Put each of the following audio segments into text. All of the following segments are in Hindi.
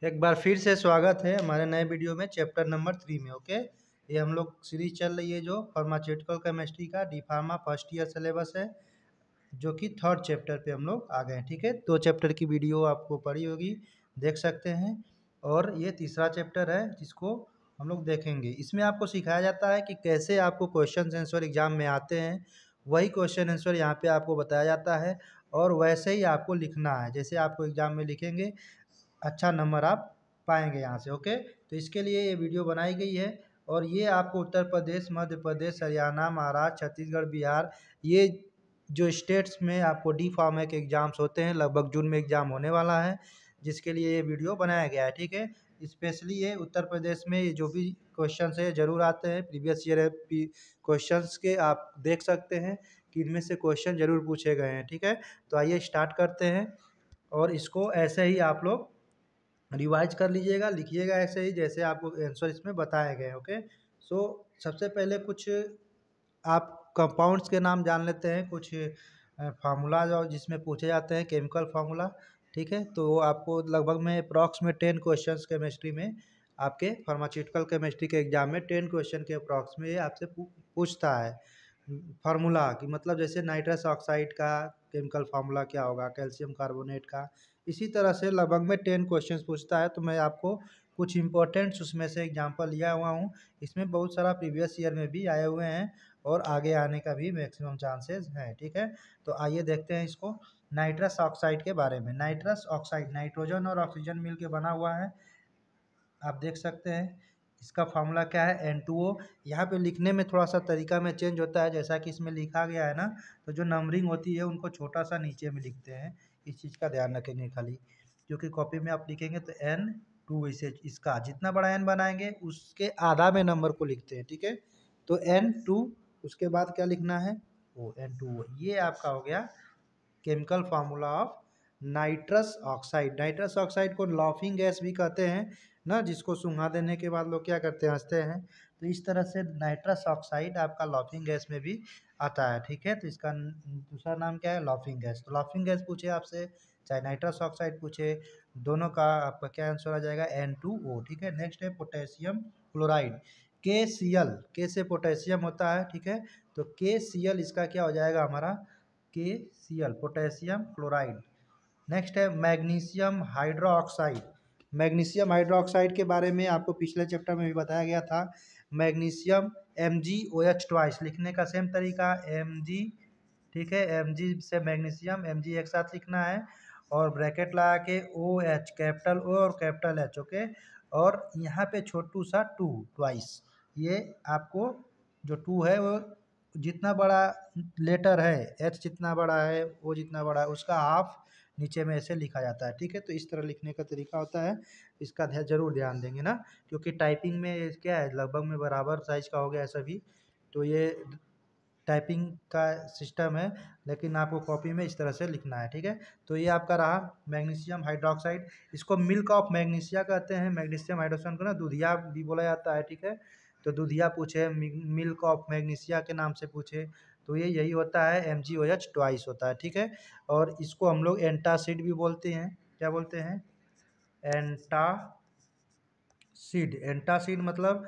एक बार फिर से स्वागत है हमारे नए वीडियो में चैप्टर नंबर 3 में। ओके, ये हम लोग सीरीज चल रही है जो फार्मास्यूटिकल केमिस्ट्री का D pharma first year syllabus है, जो कि थर्ड चैप्टर पे हम लोग आ गए हैं। ठीक है, 2 चैप्टर की वीडियो आपको पड़ी होगी, देख सकते हैं। और ये तीसरा चैप्टर है जिसको हम लोग देखेंगे। इसमें आपको सिखाया जाता है कि कैसे आपको क्वेश्चन आंसर एग्जाम में आते हैं, वही क्वेश्चन आंसर यहाँ पे आपको बताया जाता है और वैसे ही आपको लिखना है जैसे आपको एग्जाम में लिखेंगे, अच्छा नंबर आप पाएंगे यहाँ से। ओके, तो इसके लिए ये वीडियो बनाई गई है और ये आपको उत्तर प्रदेश, मध्य प्रदेश, हरियाणा, महाराष्ट्र, छत्तीसगढ़, बिहार, ये जो स्टेट्स में आपको डी फार्मा के एग्ज़ाम्स होते हैं, लगभग जून में एग्ज़ाम होने वाला है, जिसके लिए ये वीडियो बनाया गया है। ठीक है, स्पेशली ये उत्तर प्रदेश में ये जो भी क्वेश्चन है ज़रूर आते हैं, प्रीवियस ईयर क्वेश्चन के आप देख सकते हैं कि इनमें से क्वेश्चन ज़रूर पूछे गए हैं। ठीक है, तो आइए स्टार्ट करते हैं और इसको ऐसे ही आप लोग रिवाइज कर लीजिएगा, लिखिएगा ऐसे ही जैसे आपको आंसर इसमें बताए गए। ओके, सो सबसे पहले कुछ आप कंपाउंड्स के नाम जान लेते हैं, कुछ फार्मूला जो जिसमें पूछे जाते हैं, केमिकल फार्मूला। ठीक है, तो आपको लगभग में अप्रॉक्स में 10 क्वेश्चंस केमिस्ट्री में, आपके फार्मास्यूटिकल केमिस्ट्री के एग्जाम में 10 क्वेश्चन के अप्रॉक्स में ये आपसे पूछता है फार्मूला कि मतलब जैसे नाइट्रस ऑक्साइड का केमिकल फार्मूला क्या होगा, कैल्शियम कार्बोनेट का। इसी तरह से लगभग में 10 क्वेश्चंस पूछता है, तो मैं आपको कुछ इंपॉर्टेंट्स उसमें से एग्जांपल लिया हुआ हूँ। इसमें बहुत सारा प्रीवियस ईयर में भी आए हुए हैं और आगे आने का भी मैक्सिमम चांसेस हैं। ठीक है, तो आइए देखते हैं इसको नाइट्रस ऑक्साइड के बारे में। नाइट्रस ऑक्साइड नाइट्रोजन और ऑक्सीजन मिल के बना हुआ है, आप देख सकते हैं। इसका फार्मूला क्या है, N2O। यहाँ पे लिखने में थोड़ा सा तरीका में चेंज होता है, जैसा कि इसमें लिखा गया है ना, तो जो नंबरिंग होती है उनको छोटा सा नीचे में लिखते हैं। इस चीज़ का ध्यान रखेंगे खाली, क्योंकि कॉपी में आप लिखेंगे तो N2 इसे इसका जितना बड़ा N बनाएंगे उसके आधा में नंबर को लिखते हैं। ठीक है, तो N2, उसके बाद क्या लिखना है, ओ N2O। ये आपका हो गया chemical formula of nitrous oxide. Nitrous oxide को लॉफिंग गैस भी कहते हैं ना, जिसको सूंघा देने के बाद लोग क्या करते हैं, हंसते हैं। तो इस तरह से नाइट्रस ऑक्साइड आपका लॉफिंग गैस में भी आता है। ठीक है, तो इसका दूसरा नाम क्या है, लॉफिंग गैस। तो लॉफिंग गैस पूछे आपसे, चाहे नाइट्रस ऑक्साइड पूछे, दोनों का आपका क्या आंसर आ जाएगा, N2O। ठीक है, नेक्स्ट है पोटेशियम क्लोराइड, KCl। के से पोटेशियम होता है। ठीक है, तो KCl इसका क्या हो जाएगा हमारा, KCl पोटेशियम क्लोराइड। नेक्स्ट है मैग्नीशियम हाइड्रोक्साइड। मैग्नीशियम हाइड्रोक्साइड के बारे में आपको पिछले चैप्टर में भी बताया गया था। मैग्नीशियम MgOH ट्वाइस, लिखने का सेम तरीका Mg। ठीक है, Mg से मैग्नीशियम, Mg एक साथ लिखना है और ब्रैकेट लगा के OH, कैपिटल O और कैपिटल H। ओके, और यहाँ पे छोटू सा 2 ट्वाइस। ये आपको जो 2 है वो जितना बड़ा लेटर है, H जितना बड़ा है, O जितना बड़ा है, उसका हाफ नीचे में ऐसे लिखा जाता है। ठीक है, तो इस तरह लिखने का तरीका होता है, इसका जरूर ध्यान देंगे ना, क्योंकि टाइपिंग में क्या है, लगभग में बराबर साइज का हो गया है सभी, तो ये टाइपिंग का सिस्टम है, लेकिन आपको कॉपी में इस तरह से लिखना है। ठीक है, तो ये आपका रहा मैग्नीशियम हाइड्रोक्साइड। इसको मिल्क ऑफ मैग्नीशिया कहते हैं। मैग्नीशियम हाइड्रोक्साइड को ना दूधिया भी बोला जाता है। ठीक है, तो दूधिया पूछे, मिल्क ऑफ मैग्नीशिया के नाम से पूछे, तो ये यही होता है, MgOH ट्वाइस होता है। ठीक है, और इसको हम लोग एंटासिड भी बोलते हैं। क्या बोलते हैं, एंटासिड। एंटासिड मतलब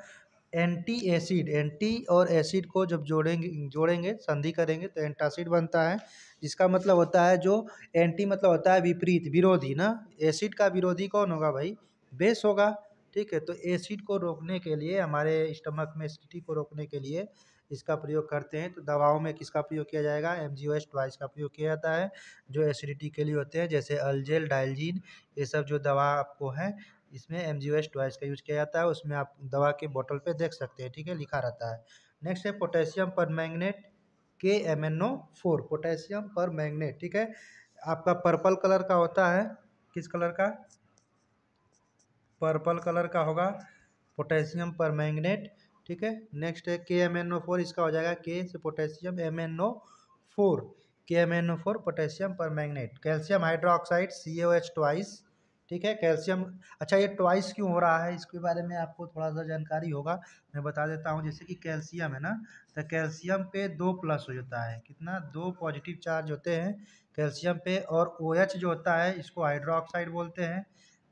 एंटी एसिड। एंटी और एसिड को जब जोड़ेंगे जोड़ेंगे संधि करेंगे तो एंटासिड बनता है, जिसका मतलब होता है जो एंटी मतलब होता है विपरीत, विरोधी ना। एसिड का विरोधी कौन होगा भाई, बेस होगा। ठीक है, तो एसिड को रोकने के लिए, हमारे स्टमक में एसिडिटी को रोकने के लिए इसका प्रयोग करते हैं। तो दवाओं में किसका प्रयोग किया जाएगा, MgOH ट्वाइस का प्रयोग किया जाता है, जो एसिडिटी के लिए होते हैं, जैसे अल्जेल, डायल्जीन, ये सब जो दवा आपको है इसमें MgOH ट्वाइस का यूज किया जाता है। उसमें आप दवा के बोतल पे देख सकते हैं। ठीक है, लिखा रहता है। नेक्स्ट है potassium permanganate, KMnO4, potassium permanganate. ठीक है, आपका पर्पल कलर का होता है, किस कलर का, पर्पल कलर का होगा पोटेशियम परमैंगनेट। ठीक है, नेक्स्ट है KMnO4, इसका हो जाएगा K से potassium, MnO4, KMnO4 potassium permanganate. Calcium hydroxide, CaOH twice. ठीक है, कैल्शियम, अच्छा ये ट्वाइस क्यों हो रहा है, इसके बारे में आपको थोड़ा सा जानकारी होगा, मैं बता देता हूँ। जैसे कि कैल्शियम है ना, तो कैल्शियम पे 2 प्लस हो जाता है, कितना, 2 पॉजिटिव चार्ज होते हैं कैल्शियम पे, और OH जो होता है इसको हाइड्रोक्साइड बोलते हैं।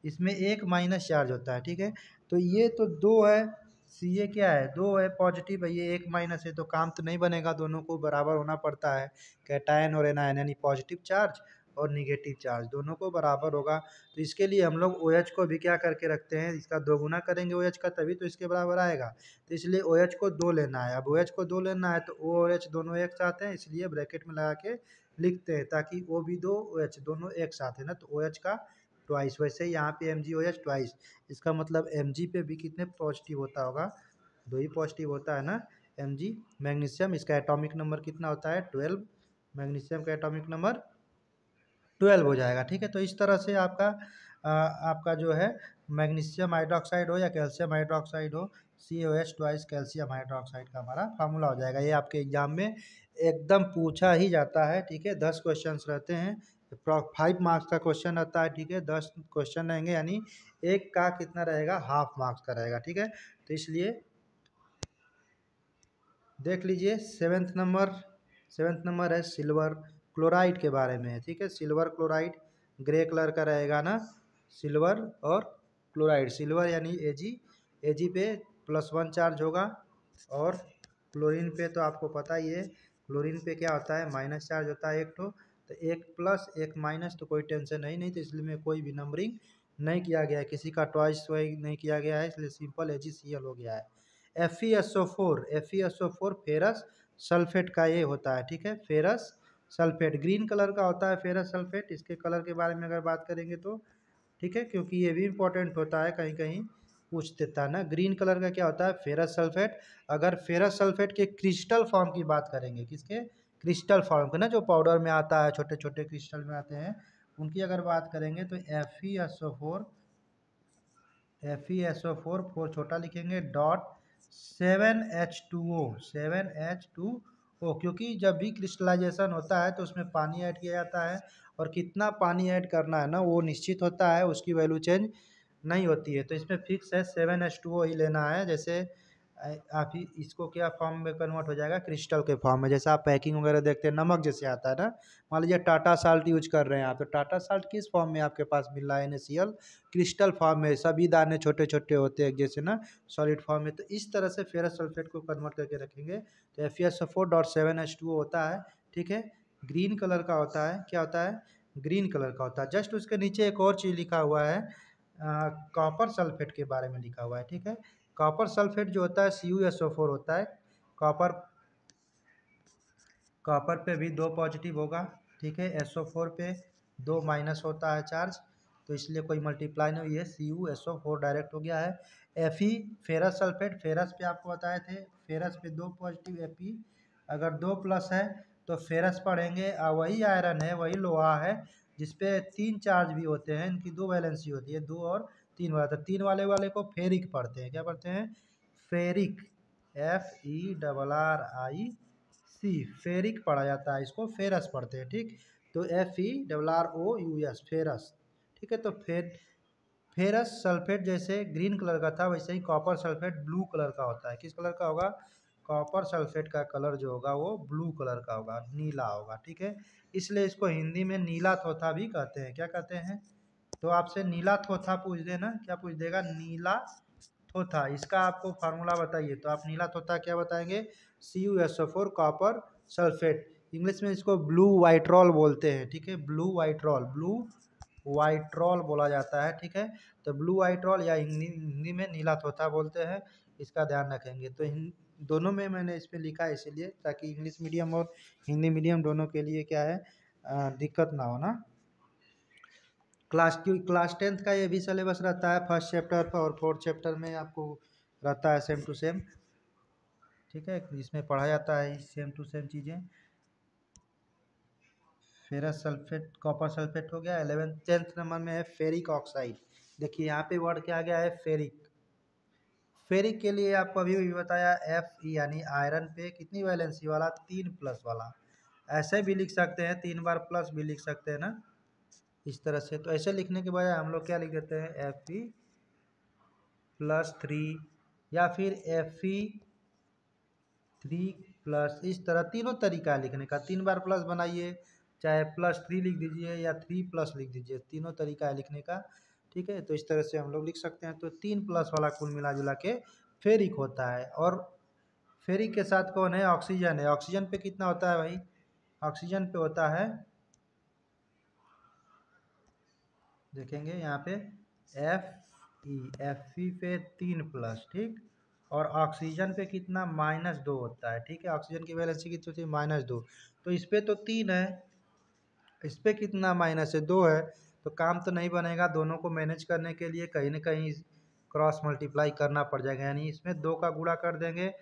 इसमें एक माइनस चार्ज होता है, ठीक है। तो ये तो 2 है, ये क्या है 2 है पॉजिटिव है, ये एक माइनस है, तो काम तो नहीं बनेगा, दोनों को बराबर होना पड़ता है। कैटायन और एनायन यानी पॉजिटिव चार्ज और निगेटिव चार्ज दोनों को बराबर होगा। तो इसके लिए हम लोग OH को भी क्या करके रखते हैं, इसका दोगुना करेंगे OH का, तभी तो इसके बराबर आएगा। तो इसलिए OH को 2 लेना है। अब OH को 2 लेना है तो O और H दोनों एक साथ हैं, इसलिए ब्रैकेट में लगा के लिखते हैं, ताकि O भी 2 OH दोनों एक साथ है ना, तो OH का ट्वाइस। वैसे यहाँ पे MgOH ट्वाइस, इसका मतलब Mg पे भी कितने पॉजिटिव होता होगा, 2 ही पॉजिटिव होता है ना। Mg मैग्नीशियम, इसका एटॉमिक नंबर कितना होता है 12, मैग्नीशियम का एटॉमिक नंबर 12 हो जाएगा, ठीक है। तो इस तरह से आपका जो है मैग्नीशियम हाइड्रोक्साइड हो या कैल्शियम हाइड्रोक्साइड हो, COH ट्वाइस कैल्शियम हाइड्रोक्साइड का हमारा फार्मूला हो जाएगा। ये आपके एग्जाम में एकदम पूछा ही जाता है, ठीक है। 10 क्वेश्चन रहते हैं, 5 मार्क्स का क्वेश्चन रहता है, ठीक है। 10 क्वेश्चन रहेंगे, यानी एक का कितना रहेगा, हाफ मार्क्स का रहेगा, ठीक है। तो इसलिए देख लीजिए 7th नंबर है सिल्वर क्लोराइड के बारे में, ठीक है। सिल्वर क्लोराइड ग्रे कलर का रहेगा ना, सिल्वर और क्लोराइड, सिल्वर यानी Ag पे +1 चार्ज होगा, और क्लोरीन पे तो आपको पता ही है, क्लोरीन पे क्या होता है माइनस चार्ज होता है एक, तो एक प्लस एक माइनस, तो कोई टेंशन है नहीं, तो इसलिए में कोई भी नंबरिंग नहीं किया गया है, किसी का ट्वाइस नहीं किया गया है, इसलिए सिंपल AgCl हो गया है। FeSO4 फेरस सल्फेट का ये होता है, ठीक है। फेरस सल्फेट ग्रीन कलर का होता है फेरस सल्फेट, इसके कलर के बारे में अगर बात करेंगे तो, ठीक है, क्योंकि ये भी इंपॉर्टेंट होता है, कहीं कहीं पूछ देता है ना। ग्रीन कलर का क्या होता है फेरस सल्फेट। अगर फेरस सल्फेट के क्रिस्टल फॉर्म की बात करेंगे, किसके क्रिस्टल फॉर्म के ना, जो पाउडर में आता है, छोटे छोटे क्रिस्टल में आते हैं, उनकी अगर बात करेंगे तो FeSO4 4 छोटा लिखेंगे डॉट 7H2O, क्योंकि जब भी क्रिस्टलाइजेशन होता है तो उसमें पानी ऐड किया जाता है, और कितना पानी ऐड करना है ना वो निश्चित होता है, उसकी वैल्यू चेंज नहीं होती है। तो इसमें फिक्स है 7H2O ही लेना है। जैसे आप ही इसको क्या फॉर्म में कन्वर्ट हो जाएगा, क्रिस्टल के फॉर्म में। जैसे आप पैकिंग वगैरह देखते हैं, नमक जैसे आता है ना, मान लीजिए टाटा साल्ट यूज कर रहे हैं आप, तो टाटा साल्ट किस फॉर्म में आपके पास मिल रहा है, NaCl क्रिस्टल फॉर्म में, सभी दाने छोटे छोटे होते हैं जैसे ना, सॉलिड फॉर्म में। तो इस तरह से फेरस सल्फेट को कन्वर्ट करके रखेंगे, तो FeSO4.7H2O होता है, ठीक है। ग्रीन कलर का होता है, क्या होता है ग्रीन कलर का होता है। जस्ट उसके नीचे एक और चीज़ लिखा हुआ है, कॉपर सल्फेट के बारे में लिखा हुआ है, ठीक है। कॉपर सल्फेट जो होता है CuSO4 होता है। कॉपर कॉपर पे भी 2 पॉजिटिव होगा, ठीक है। SO4 पे 2 माइनस होता है चार्ज, तो इसलिए कोई मल्टीप्लाई नहीं हुई है, CuSO4 डायरेक्ट हो गया है। Fe फेरस सल्फेट, फेरस पे आपको बताए थे, फेरस पे 2 पॉजिटिव, Fe अगर 2 प्लस है तो फेरस पढ़ेंगे, वही आयरन है, वही लोहा है जिसपे 3 चार्ज भी होते हैं, इनकी 2 वैलेंसी होती है, 2 और 3 वाला। तो 3 वाले को फेरिक पढ़ते हैं, क्या पढ़ते हैं फेरिक, FeRRic, फेरिक पढ़ा जाता है, इसको फेरस पढ़ते हैं, ठीक। तो FeRROUS फेरस, ठीक है। तो फेरस सल्फेट जैसे ग्रीन कलर का था, वैसे ही कॉपर सल्फेट ब्लू कलर का होता है। किस कलर का होगा, कॉपर सल्फेट का कलर जो होगा वो ब्लू कलर का होगा, नीला होगा, ठीक है। इसलिए इसको हिंदी में नीला थोथा भी कहते हैं, क्या कहते हैं। तो आपसे नीला थोथा पूछ देना, क्या पूछ देगा, नीला थोथा, इसका आपको फार्मूला बताइए, तो आप नीला थोथा क्या बताएंगे, CuSO4 कॉपर सल्फेट, इंग्लिश में इसको ब्लू वाइट्रॉल बोलते हैं, ठीक है। ब्लू वाइट्रॉल बोला जाता है, ठीक है। तो ब्लू वाइट्रॉल या हिंदी में नीला थोथा बोलते हैं, इसका ध्यान रखेंगे। तो दोनों में मैंने इस पर लिखा है इसलिए, ताकि इंग्लिश मीडियम और हिंदी मीडियम दोनों के लिए क्या है, दिक्कत ना हो ना। क्लास 10th का ये भी सिलेबस रहता है, फर्स्ट चैप्टर पर और 4th चैप्टर में आपको रहता है सेम टू सेम, ठीक है। इसमें पढ़ा जाता है सेम टू सेम चीज़ें। फेरस सल्फेट कॉपर सल्फेट हो गया। 10th नंबर में है फेरिक ऑक्साइड। देखिए यहाँ पे वर्ड क्या गया है फेरिक। फेरिक के लिए आपको अभी भी बताया Fe यानी आयरन पे कितनी वैलेंसी वाला, 3 प्लस वाला। ऐसे भी लिख सकते हैं, 3 बार प्लस भी लिख सकते हैं ना, इस तरह से। तो ऐसे लिखने के बजाय हम लोग क्या लिख देते हैं Fe+3, या फिर Fe3+, इस तरह तीनों तरीका है लिखने का। 3 बार प्लस बनाइए, चाहे +3 लिख दीजिए या 3+ लिख दीजिए, तीनों तरीका है लिखने का। ठीक है। तो इस तरह से हम लोग लिख सकते हैं। तो 3 प्लस वाला कुल मिला जुला के फेरिक होता है। और फेरिक के साथ कौन है? ऑक्सीजन है। ऑक्सीजन पे कितना होता है भाई? ऑक्सीजन पे होता है, देखेंगे यहाँ पे Fe पे 3 प्लस, ठीक। और ऑक्सीजन पे कितना? -2 होता है, ठीक है। ऑक्सीजन की वैलेंसी कितनी होती है? -2। तो इस पे तो 3 है, इस पे कितना माइनस है? 2 है। तो काम तो नहीं बनेगा। दोनों को मैनेज करने के लिए कहीं ना कहीं क्रॉस मल्टीप्लाई करना पड़ जाएगा। यानी इसमें 2 का गुणा कर देंगे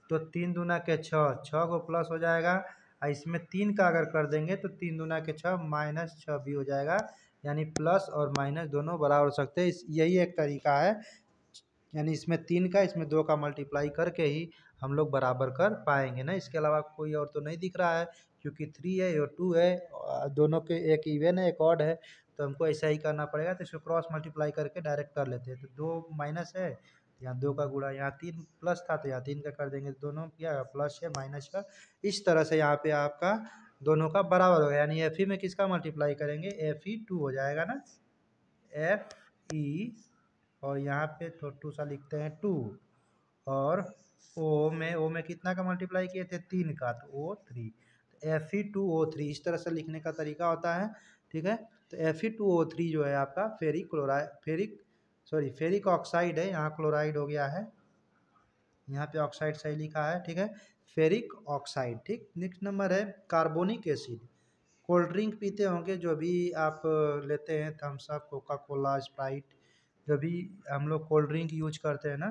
तो 3 दूना के 6, 6 को प्लस हो जाएगा। और इसमें 3 का अगर कर देंगे तो 3 दूना के 6 -6 भी हो जाएगा। यानी प्लस और माइनस दोनों बराबर हो सकते हैं। यही एक तरीका है। यानी इसमें 3 का, इसमें 2 का मल्टीप्लाई करके ही हम लोग बराबर कर पाएंगे ना। इसके अलावा कोई और तो नहीं दिख रहा है, क्योंकि 3 है और 2 है, दोनों के एक इवन है एक ऑड है। तो हमको ऐसा ही करना पड़ेगा। तो इसको क्रॉस मल्टीप्लाई करके डायरेक्ट कर लेते हैं। तो 2 माइनस है, यहाँ 2 का गुणा, यहाँ 3 प्लस था तो यहाँ 3 का कर देंगे। दोनों क्या प्लस है माइनस का। इस तरह से यहाँ पे आपका दोनों का बराबर होगा। यानी Fe में किसका मल्टीप्लाई करेंगे? Fe2 हो जाएगा ना, Fe, और यहाँ पे टू सा लिखते हैं 2। और ओ में कितना का मल्टीप्लाई किए थे? 3 का, तो O3। तो Fe2O3 इस तरह से लिखने का तरीका होता है, ठीक है। तो Fe2O3 जो है आपका फेरिक ऑक्साइड है। यहाँ क्लोराइड हो गया है, यहाँ पे ऑक्साइड सही लिखा है, ठीक है। फेरिक ऑक्साइड, ठीक। नेक्स्ट नंबर है कार्बोनिक एसिड। कोल्ड ड्रिंक पीते होंगे, जो भी आप लेते हैं, Thums Up, Coca Cola, Sprite, जो भी हम लोग कोल्ड ड्रिंक यूज करते हैं ना,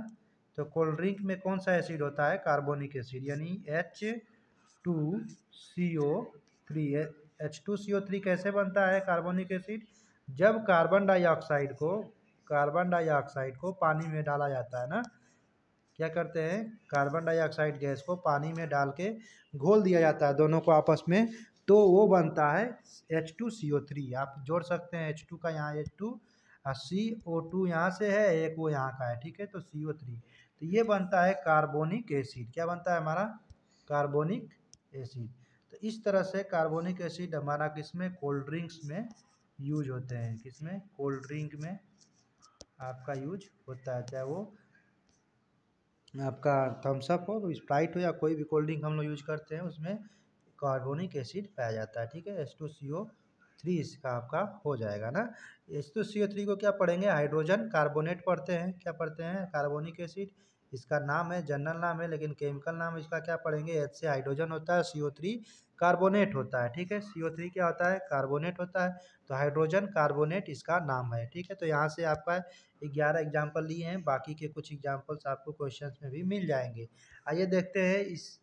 तो कोल्ड ड्रिंक में कौन सा एसिड होता है? कार्बोनिक एसिड, यानी H2CO3। H2CO3 कैसे बनता है कार्बोनिक एसिड? जब कार्बन डाइऑक्साइड को पानी में डाला जाता है ना, क्या करते हैं? कार्बन डाइऑक्साइड गैस को पानी में डाल के घोल दिया जाता है दोनों को आपस में, तो वो बनता है H2CO3। आप जोड़ सकते हैं H2 का, यहाँ H2 और CO2 यहाँ से है, एक वो यहाँ का है, ठीक है। तो CO3, तो ये बनता है कार्बोनिक एसिड। क्या बनता है हमारा? Carbonic acid. तो इस तरह से कार्बोनिक एसिड हमारा किसमें? कोल्ड ड्रिंक्स में यूज होते हैं। किसमें? कोल्ड ड्रिंक में आपका यूज होता है, चाहे वो आपका थम्स अप हो, स्प्राइट हो, या कोई भी कोल्ड ड्रिंक हम लोग यूज करते हैं, उसमें कार्बोनिक एसिड पाया जाता है, ठीक है। H2CO3 इसका आपका हो जाएगा ना। H2CO3 को क्या पढ़ेंगे? हाइड्रोजन कार्बोनेट पढ़ते हैं। क्या पढ़ते हैं? Carbonic acid. इसका नाम है, जनरल नाम है, लेकिन केमिकल नाम इसका क्या पढ़ेंगे? H से हाइड्रोजन होता है, CO3 कार्बोनेट होता है, ठीक है। CO3 क्या होता है? कार्बोनेट होता है। तो हाइड्रोजन कार्बोनेट इसका नाम है, ठीक है। तो यहाँ से आपका 11 एग्जाम्पल लिए हैं, बाकी के कुछ एग्जाम्पल्स आपको क्वेश्चंस में भी मिल जाएंगे। आइए देखते हैं इस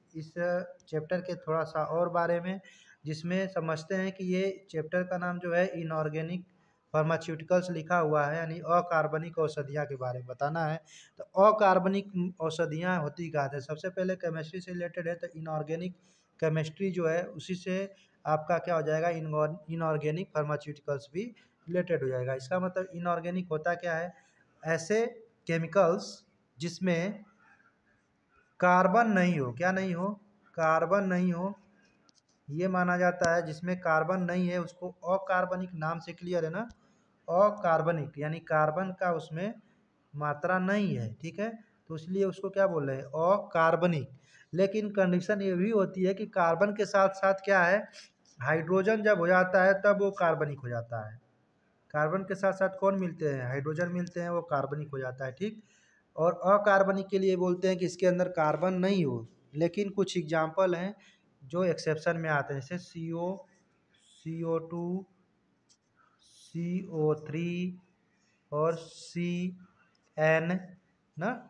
चैप्टर के थोड़ा सा और बारे में, जिसमें समझते हैं कि ये चैप्टर का नाम जो है इनऑर्गेनिक फार्मास्यूटिकल्स लिखा हुआ है, यानी अकार्बनिक औषधियाँ के बारे में बताना है। तो अकार्बनिक औषधियाँ होती क्या है? सबसे पहले केमिस्ट्री से रिलेटेड है, तो इनऑर्गेनिक केमिस्ट्री जो है उसी से आपका क्या हो जाएगा? इनऑर्गेनिक फार्मास्यूटिकल्स भी रिलेटेड हो जाएगा। इसका मतलब इनऑर्गेनिक होता क्या है? ऐसे केमिकल्स जिसमें कार्बन नहीं हो। क्या नहीं हो? कार्बन नहीं हो, ये माना जाता है। जिसमें कार्बन नहीं है उसको अकार्बनिक नाम से क्लियर है ना। अकार्बनिक यानी कार्बन का उसमें मात्रा नहीं है, ठीक है। तो इसलिए उसको क्या बोल रहे हैं? अकार्बनिक। लेकिन कंडीशन ये भी होती है कि कार्बन के साथ साथ क्या है? हाइड्रोजन जब हो जाता है तब वो कार्बनिक हो जाता है। कार्बन के साथ साथ कौन मिलते हैं? हाइड्रोजन मिलते हैं, वो कार्बनिक हो जाता है, ठीक। और अकार्बनिक के लिए बोलते हैं कि इसके अंदर कार्बन नहीं हो। लेकिन कुछ एग्जाम्पल हैं जो एक्सेप्शन में आते हैं, जैसे CO2, CO3 और CN ना,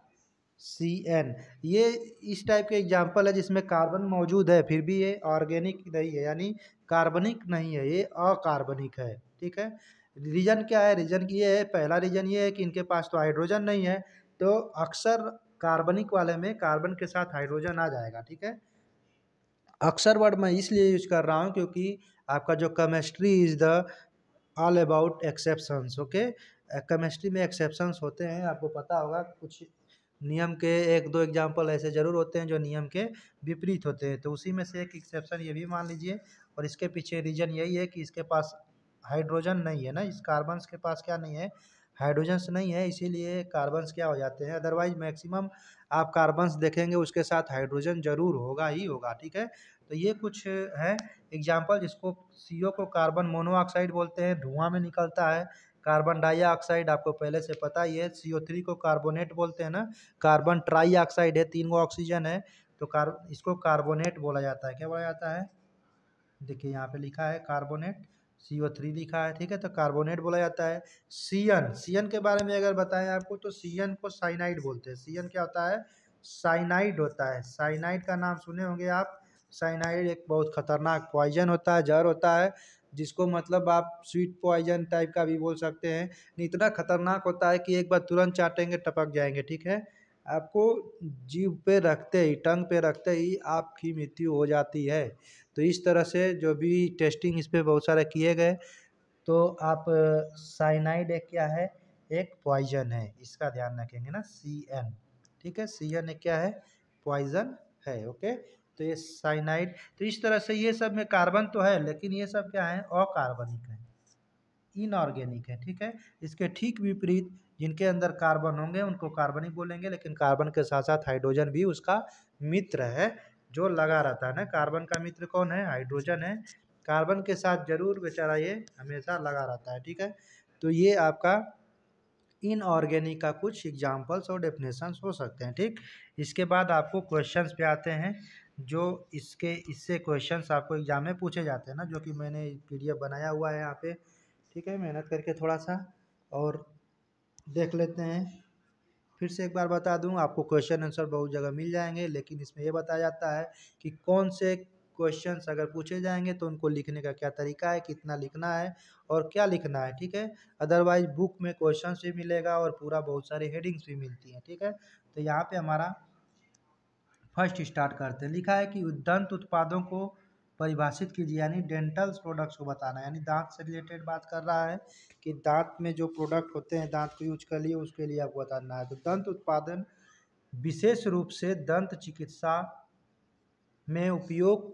CN, ये इस टाइप के एग्जाम्पल है जिसमें कार्बन मौजूद है फिर भी ये ऑर्गेनिक नहीं है, यानी कार्बनिक नहीं है, ये अकार्बनिक है, ठीक है। रीजन क्या है? रीजन ये है, पहला रीजन ये है कि इनके पास तो हाइड्रोजन नहीं है। तो अक्सर कार्बनिक वाले में कार्बन के साथ हाइड्रोजन आ जाएगा, ठीक है। अक्सर वर्ड मैं इसलिए यूज कर रहा हूँ क्योंकि आपका जो chemistry is the all about exceptions, okay. Chemistry में एक्सेप्शंस होते हैं, आपको पता होगा। कुछ नियम के एक दो एग्जाम्पल ऐसे ज़रूर होते हैं जो नियम के विपरीत होते हैं। तो उसी में से एक एक्सेप्शन ये भी मान लीजिए, और इसके पीछे रीजन यही है कि इसके पास हाइड्रोजन नहीं है ना, इस कार्बन के पास क्या नहीं है? हाइड्रोजन्स नहीं है, इसीलिए कार्बन्स क्या हो जाते हैं। अदरवाइज मैक्सिमम आप कार्बन्स देखेंगे उसके साथ हाइड्रोजन जरूर होगा ही होगा, ठीक है। तो ये कुछ है एग्जाम्पल, जिसको CO को कार्बन मोनोऑक्साइड बोलते हैं, धुआं में निकलता है। कार्बन डाइऑक्साइड आपको पहले से पता ही है। CO3 को कार्बोनेट बोलते हैं ना। कार्बन ट्राईऑक्साइड है, 3 गो ऑक्सीजन है, तो इसको कार्बोनेट बोला जाता है। क्या बोला जाता है, देखिए यहाँ पे लिखा है कार्बोनेट, CO3 लिखा है, ठीक है, तो कार्बोनेट बोला जाता है। सीएन के बारे में अगर बताएं आपको, तो सीएन को साइनाइड बोलते हैं। सीएन क्या होता है, साइनाइड होता है। साइनाइड का नाम सुने होंगे आप। साइनाइड एक बहुत खतरनाक पॉइजन होता है, जहर होता है, जिसको मतलब आप स्वीट पॉइजन टाइप का भी बोल सकते हैं। इतना खतरनाक होता है कि एक बार तुरंत चाटेंगे टपक जाएंगे, ठीक है। आपको जीभ पे रखते ही, टंग पे रखते ही आपकी मृत्यु हो जाती है। तो इस तरह से जो भी टेस्टिंग इस पर बहुत सारे किए गए, तो आप साइनाइड एक क्या है, एक पॉइजन है, इसका ध्यान रखेंगे ना, CN, ठीक है। CN एक क्या है, पॉइजन है, ओके। तो ये साइनाइड, तो इस तरह से ये सब में कार्बन तो है, लेकिन ये सब क्या है, अकार्बनिक है, इनऑर्गेनिक है, ठीक है। इसके ठीक विपरीत जिनके अंदर कार्बन होंगे उनको कार्बनिक बोलेंगे, लेकिन कार्बन के साथ साथ हाइड्रोजन भी उसका मित्र है, जो लगा रहता है ना। कार्बन का मित्र कौन है, हाइड्रोजन है। कार्बन के साथ जरूर बेचारा ये हमेशा लगा रहता है, ठीक है। तो ये आपका इनऑर्गेनिक का कुछ एग्जाम्पल्स और डेफिनेशंस हो सकते हैं, ठीक। इसके बाद आपको क्वेश्चंस पे आते हैं, जो इससे क्वेश्चंस आपको एग्जाम में पूछे जाते हैं ना, जो कि मैंने PDF बनाया हुआ है यहाँ पे, ठीक है। मेहनत करके थोड़ा सा और देख लेते हैं। फिर से एक बार बता दूं, आपको क्वेश्चन आंसर बहुत जगह मिल जाएंगे, लेकिन इसमें ये बताया जाता है कि कौन से क्वेश्चंस अगर पूछे जाएंगे तो उनको लिखने का क्या तरीका है, कितना लिखना है और क्या लिखना है, ठीक है। अदरवाइज बुक में क्वेश्चंस भी मिलेगा और पूरा बहुत सारी हेडिंग्स भी मिलती हैं, ठीक है। तो यहाँ पे हमारा फर्स्ट स्टार्ट करते हैं। लिखा है कि दंत उत्पादों को परिभाषित कीजिए, यानी डेंटल्स प्रोडक्ट्स को बताना है, यानी दांत से रिलेटेड बात कर रहा है कि दांत में जो प्रोडक्ट होते हैं दांत को यूज कर लिए, उसके लिए आपको बताना है। तो दंत उत्पादन विशेष रूप से दंत चिकित्सा में उपयोग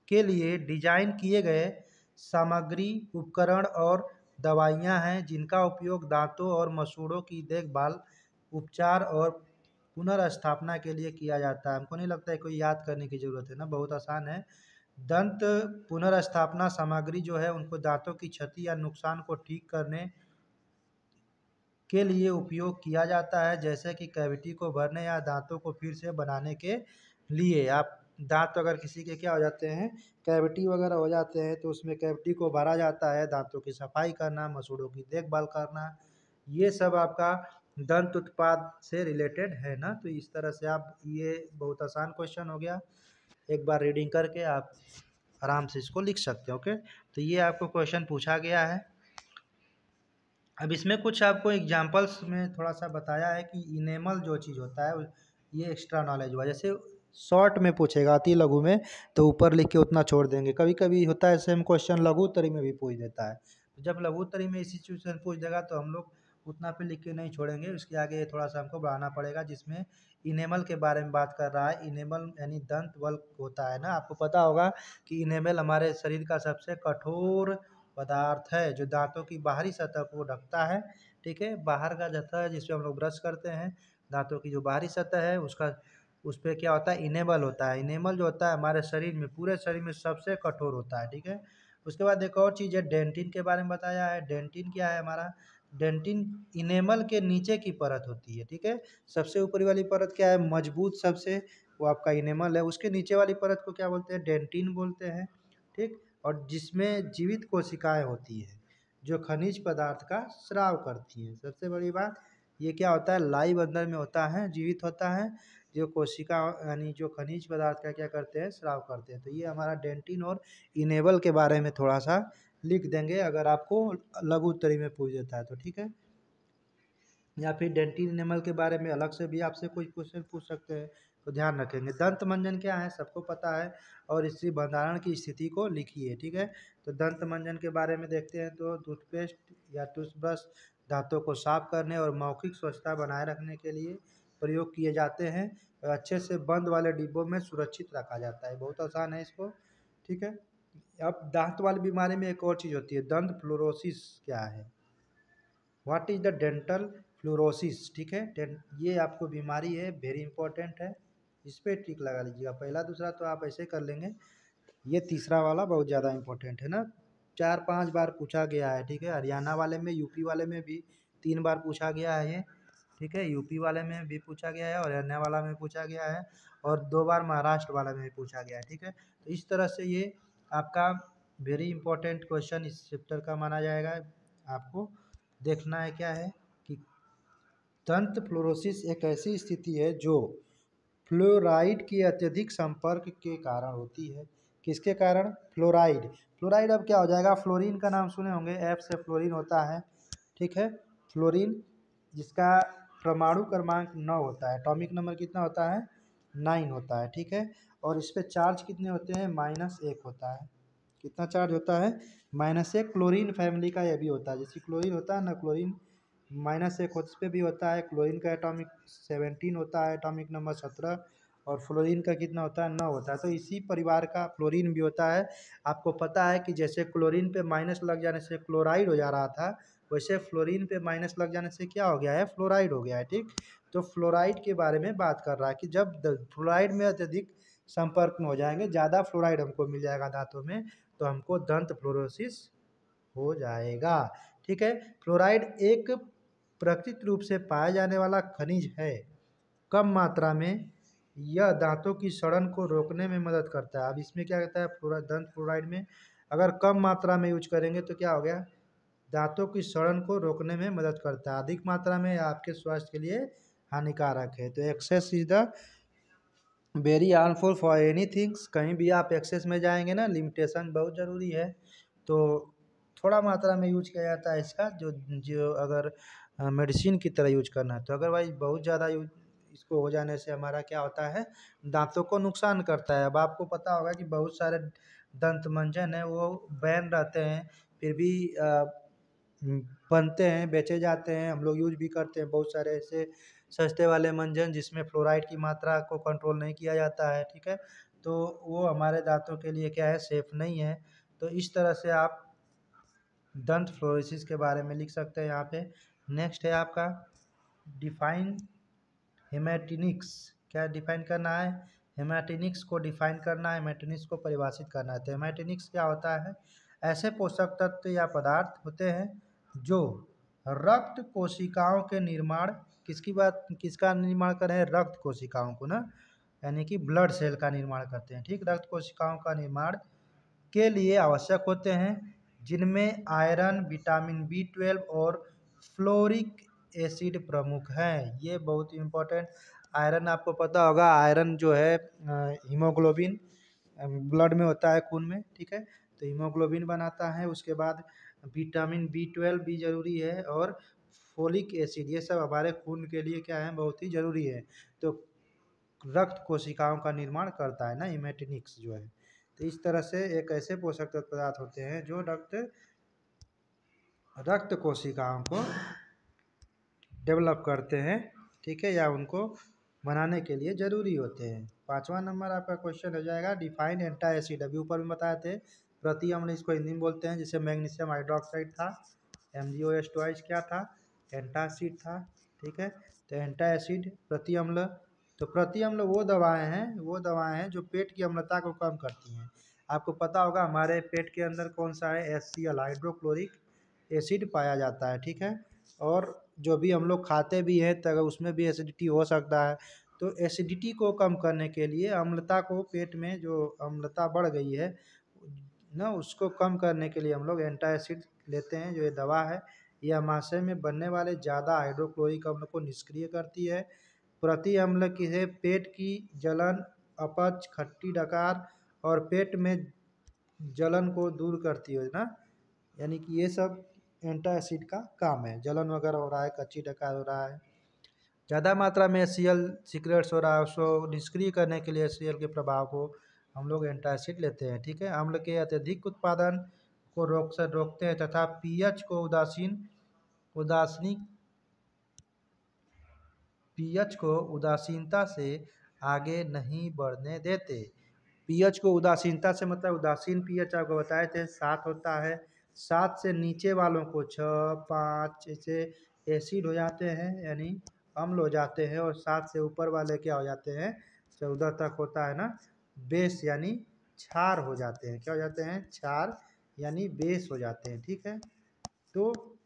के लिए डिजाइन किए गए सामग्री, उपकरण और दवाइयाँ हैं, जिनका उपयोग दांतों और मसूड़ों की देखभाल, उपचार और पुनर्स्थापना के लिए किया जाता है। हमको नहीं लगता है कोई याद करने की ज़रूरत है ना, बहुत आसान है। दंत पुनर्स्थापना सामग्री जो है उनको दांतों की क्षति या नुकसान को ठीक करने के लिए उपयोग किया जाता है, जैसे कि कैविटी को भरने या दांतों को फिर से बनाने के लिए। आप दांत अगर किसी के क्या हो जाते हैं, कैविटी वगैरह हो जाते हैं, तो उसमें कैविटी को भरा जाता है, दांतों की सफाई करना, मसूड़ों की देखभाल करना, ये सब आपका दंत उत्पाद से रिलेटेड है ना। तो इस तरह से आप, ये बहुत आसान क्वेश्चन हो गया, एक बार रीडिंग करके आप आराम से इसको लिख सकते हैं, ओके। तो ये आपको क्वेश्चन पूछा गया है। अब इसमें कुछ आपको एग्जांपल्स में थोड़ा सा बताया है कि इनेमल जो चीज़ होता है ये एक्स्ट्रा नॉलेज हुआ। जैसे शॉर्ट में पूछेगा, अति लघु में तो ऊपर लिख के उतना छोड़ देंगे। कभी कभी होता है सेम क्वेश्चन लघु उत्तरी में भी पूछ देता है, तो जब लघु उत्तरी में इसी सिचुएशन पूछ देगा तो हम लोग उतना पे लिख के नहीं छोड़ेंगे, उसके आगे थोड़ा सा हमको बढ़ाना पड़ेगा। जिसमें इनेमल के बारे में बात कर रहा है। इनेमल यानी दंत बल्क होता है ना, आपको पता होगा कि इनेमल हमारे शरीर का सबसे कठोर पदार्थ है, जो दांतों की बाहरी सतह को ढकता है, ठीक है। बाहर का सतह है जिसपे हम लोग ब्रश करते हैं, दांतों की जो बाहरी सतह है उसका, उस पर क्या होता है, इनेमल होता है। इनेमल जो होता है हमारे शरीर में, पूरे शरीर में सबसे कठोर होता है, ठीक है। उसके बाद एक और चीज़ है, डेंटिन के बारे में बताया है। डेंटिन क्या है हमारा, डेंटिन इनेमल के नीचे की परत होती है, ठीक है। सबसे ऊपरी वाली परत क्या है, मजबूत सबसे, वो आपका इनेमल है। उसके नीचे वाली परत को क्या बोलते हैं, डेंटिन बोलते हैं, ठीक। और जिसमें जीवित कोशिकाएं होती है, जो खनिज पदार्थ का स्राव करती हैं। सबसे बड़ी बात ये क्या होता है, लाइव अंदर में होता है, जीवित होता है, जो कोशिका यानी जो खनिज पदार्थ का क्या करते हैं, स्राव करते हैं। तो ये हमारा डेंटिन और इनेबल के बारे में थोड़ा सा लिख देंगे, अगर आपको लघु उत्तरी में पूछ देता है तो, ठीक है। या फिर डेंटिन इनेमल के बारे में अलग से भी आपसे कोई क्वेश्चन पूछ सकते हैं, तो ध्यान रखेंगे। दंत मंजन क्या है सबको पता है, और इसकी भंडारण की स्थिति को लिखिए, ठीक है। तो दंत मंजन के बारे में देखते हैं, तो टूथपेस्ट या टूथब्रश दांतों को साफ करने और मौखिक स्वच्छता बनाए रखने के लिए प्रयोग किए जाते हैं। अच्छे से बंद वाले डिब्बों में सुरक्षित रखा जाता है, बहुत आसान है इसको, ठीक है। अब दांत वाली बीमारी में एक और चीज़ होती है, दंत फ्लोरोसिस क्या है। What is the dental fluorosis, ठीक है। ये आपको बीमारी है, वेरी इंपॉर्टेंट है, इस पर टिक लगा लीजिएगा। पहला दूसरा तो आप ऐसे कर लेंगे, ये तीसरा वाला बहुत ज़्यादा इंपॉर्टेंट है ना, 4-5 बार पूछा गया है, ठीक है। हरियाणा वाले में, यूपी वाले में भी 3 बार पूछा गया है ये, ठीक है। यूपी वाले में भी पूछा गया है और हरियाणा वाला में पूछा गया है और 2 बार महाराष्ट्र वाला में भी पूछा गया है, ठीक है। तो इस तरह से ये आपका वेरी इंपॉर्टेंट क्वेश्चन इस चैप्टर का माना जाएगा। आपको देखना है क्या है कि दंत फ्लोरोसिस एक ऐसी स्थिति है जो फ्लोराइड के अत्यधिक संपर्क के कारण होती है। किसके कारण? फ्लोराइड। फ्लोराइड अब क्या हो जाएगा, फ्लोरीन का नाम सुने होंगे, एफ से फ्लोरीन होता है, ठीक है। फ्लोरीन जिसका परमाणु क्रमांक 9 होता है, एटॉमिक नंबर कितना होता है, 9 होता है, ठीक है। और इस पे चार्ज कितने होते हैं, -1 होता है। कितना चार्ज होता है, -1। क्लोरीन फैमिली का ये भी होता है, जैसे क्लोरीन होता है ना, क्लोरीन -1 उस पे भी होता है। क्लोरीन का एटॉमिक 17 होता है, एटॉमिक नंबर 17, और फ्लोरीन का कितना होता है, 9 होता है। तो इसी परिवार का फ्लोरीन भी होता है। आपको पता है कि जैसे क्लोरीन पे माइनस लग जाने से क्लोराइड हो जा रहा था, वैसे फ्लोरीन पे माइनस लग जाने से क्या हो गया है, फ्लोराइड हो गया है, ठीक। तो फ्लोराइड के बारे में बात कर रहा है कि जब फ्लोराइड में अत्यधिक संपर्क में हो जाएंगे, ज़्यादा फ्लोराइड हमको मिल जाएगा दांतों में, तो हमको दंत फ्लोरोसिस हो जाएगा, ठीक है। फ्लोराइड एक प्राकृतिक रूप से पाया जाने वाला खनिज है। कम मात्रा में यह दांतों की सड़न को रोकने में मदद करता है। अब इसमें क्या कहता है, दंत फ्लोराइड में अगर कम मात्रा में यूज करेंगे तो क्या हो गया, दांतों की सड़न को रोकने में मदद करता है। अधिक मात्रा में आपके स्वास्थ्य के लिए हानिकारक है। तो excess is the very harmful for any things. कहीं भी आप एक्सेस में जाएंगे ना, लिमिटेशन बहुत ज़रूरी है। तो थोड़ा मात्रा में यूज किया जाता है इसका, जो जो अगर मेडिसिन की तरह यूज करना है। तो अदरवाइज बहुत ज़्यादा यूज इसको हो जाने से हमारा क्या होता है, दांतों को नुकसान करता है। अब आपको पता होगा कि बहुत सारे दंत मंजन है वो बैन रहते हैं, फिर भी बनते हैं, बेचे जाते हैं, हम लोग यूज भी करते हैं। बहुत सारे ऐसे सस्ते वाले मंजन जिसमें फ्लोराइड की मात्रा को कंट्रोल नहीं किया जाता है, ठीक है। तो वो हमारे दांतों के लिए क्या है, सेफ नहीं है। तो इस तरह से आप दंत फ्लोरोसिस के बारे में लिख सकते हैं यहाँ पे। नेक्स्ट है आपका डिफाइन हेमेटिनिक्स। क्या डिफाइन करना है, हेमेटिनिक्स को डिफाइन करना है, हेमेटिनिक्स को परिभाषित करना है। तो हेमेटिनिक्स क्या होता है, ऐसे पोषक तत्व या पदार्थ होते हैं जो रक्त कोशिकाओं के निर्माण, किसका निर्माण करें, रक्त कोशिकाओं को ना, यानी कि ब्लड सेल का निर्माण करते हैं, ठीक। रक्त कोशिकाओं का निर्माण के लिए आवश्यक होते हैं, जिनमें आयरन, विटामिन B12 और फ्लोरिक एसिड प्रमुख हैं। ये बहुत इम्पोर्टेंट, आयरन आपको पता होगा, आयरन जो है हीमोग्लोबिन ब्लड में होता है, खून में, ठीक है। तो हीमोग्लोबिन बनाता है। उसके बाद विटामिन B12 भी ज़रूरी है, और फोलिक एसिड, ये सब हमारे खून के लिए क्या है, बहुत ही ज़रूरी है। तो रक्त कोशिकाओं का निर्माण करता है ना हेमेटिनिक्स जो है। तो इस तरह से एक ऐसे पोषक तत्व पदार्थ होते हैं जो रक्त कोशिकाओं को डेवलप करते हैं, ठीक है, या उनको बनाने के लिए ज़रूरी होते हैं। 5वां नंबर आपका क्वेश्चन हो जाएगा डिफाइन एंटासिड। अभी ऊपर में बताए थे प्रति अम्ल, इसको हिंदी में बोलते हैं, जैसे मैग्नीशियम हाइड्रोक्साइड था, MgOH क्या था, एंटासिड था, ठीक है। तो एंटासिड प्रति अम्ल, तो प्रति अम्ल वो दवाएं हैं जो पेट की अम्लता को कम करती हैं। आपको पता होगा हमारे पेट के अंदर कौन सा है, HCl हाइड्रोक्लोरिक एसिड पाया जाता है, ठीक है। और जो भी हम लोग खाते भी हैं तो उसमें भी एसिडिटी हो सकता है। तो एसिडिटी को कम करने के लिए, अम्लता को, पेट में जो अम्लता बढ़ गई है ना, उसको कम करने के लिए हम लोग एंटासिड लेते हैं। जो ये दवा है, ये आमाशय में बनने वाले ज़्यादा हाइड्रोक्लोरिक अम्ल को निष्क्रिय करती है। प्रति अम्ल की है पेट की जलन, अपच, खट्टी डकार और पेट में जलन को दूर करती है ना, यानी कि ये सब एंटासिड का काम है। जलन वगैरह हो रहा है, कच्ची डकार हो रहा है, ज़्यादा मात्रा में HCl सिगरेट्स हो रहा है, उसको निष्क्रिय करने के लिए HCl के प्रभाव को हम लोग एंटासिड लेते हैं, ठीक है। अम्ल के अत्यधिक उत्पादन को रोकते हैं तथा पीएच को उदासीनता से आगे नहीं बढ़ने देते। पीएच को उदासीनता से मतलब, उदासीन पीएच आपको बताए थे 7 होता है, 7 से नीचे वालों को 6, 5 ऐसे एसिड हो जाते हैं यानी अम्ल हो जाते हैं, और 7 से ऊपर वाले क्या हो जाते हैं, 14 तक होता है ना, बेस यानी क्षार हो जाते हैं। क्या हो जाते हैं, क्षार यानी बेस हो जाते हैं। ठीक है, तो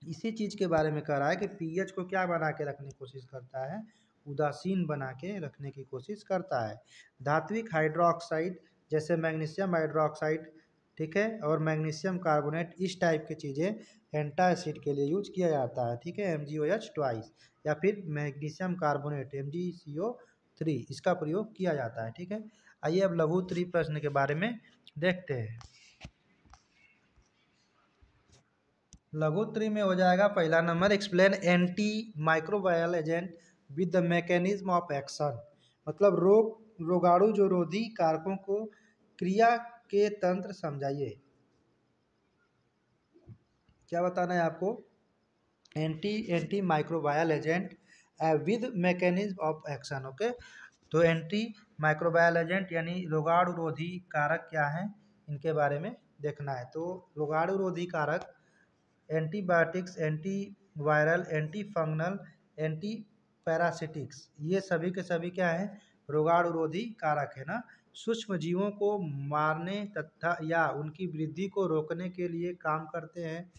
इसी चीज़ के बारे में कह रहा है कि पीएच को क्या बना के रखने की कोशिश करता है, उदासीन बना के रखने की कोशिश करता है। धात्विक हाइड्रोक्साइड जैसे मैग्नीशियम हाइड्रोक्साइड, ठीक है, और मैग्नीशियम कार्बोनेट, इस टाइप की चीज़ें एंटासिड के लिए यूज किया जाता है। ठीक है, MgOH ट्वाइस, या फिर मैग्नीशियम कार्बोनेट MgCO3, इसका प्रयोग किया जाता है। ठीक है, आइए अब लघु उत्तरीय प्रश्न के बारे में देखते हैं। लघु उत्तरीय में हो जाएगा पहला number, explain anti microbial agent with the mechanism of action, मतलब रोगाणु जो रोधी कारकों को क्रिया के तंत्र समझाइए। क्या बताना है आपको, anti microbial agent with mechanism of action. Okay, तो एंटी माइक्रोबायल एजेंट यानी रोगाणु रोधी कारक क्या हैं, इनके बारे में देखना है। तो रोगाणु रोधी कारक antibiotics, anti viral, anti fungal, anti parasitics, ये सभी के सभी क्या है, रोगाणुरोधी कारक है ना। सूक्ष्म जीवों को मारने तथा या उनकी वृद्धि को रोकने के लिए काम करते हैं।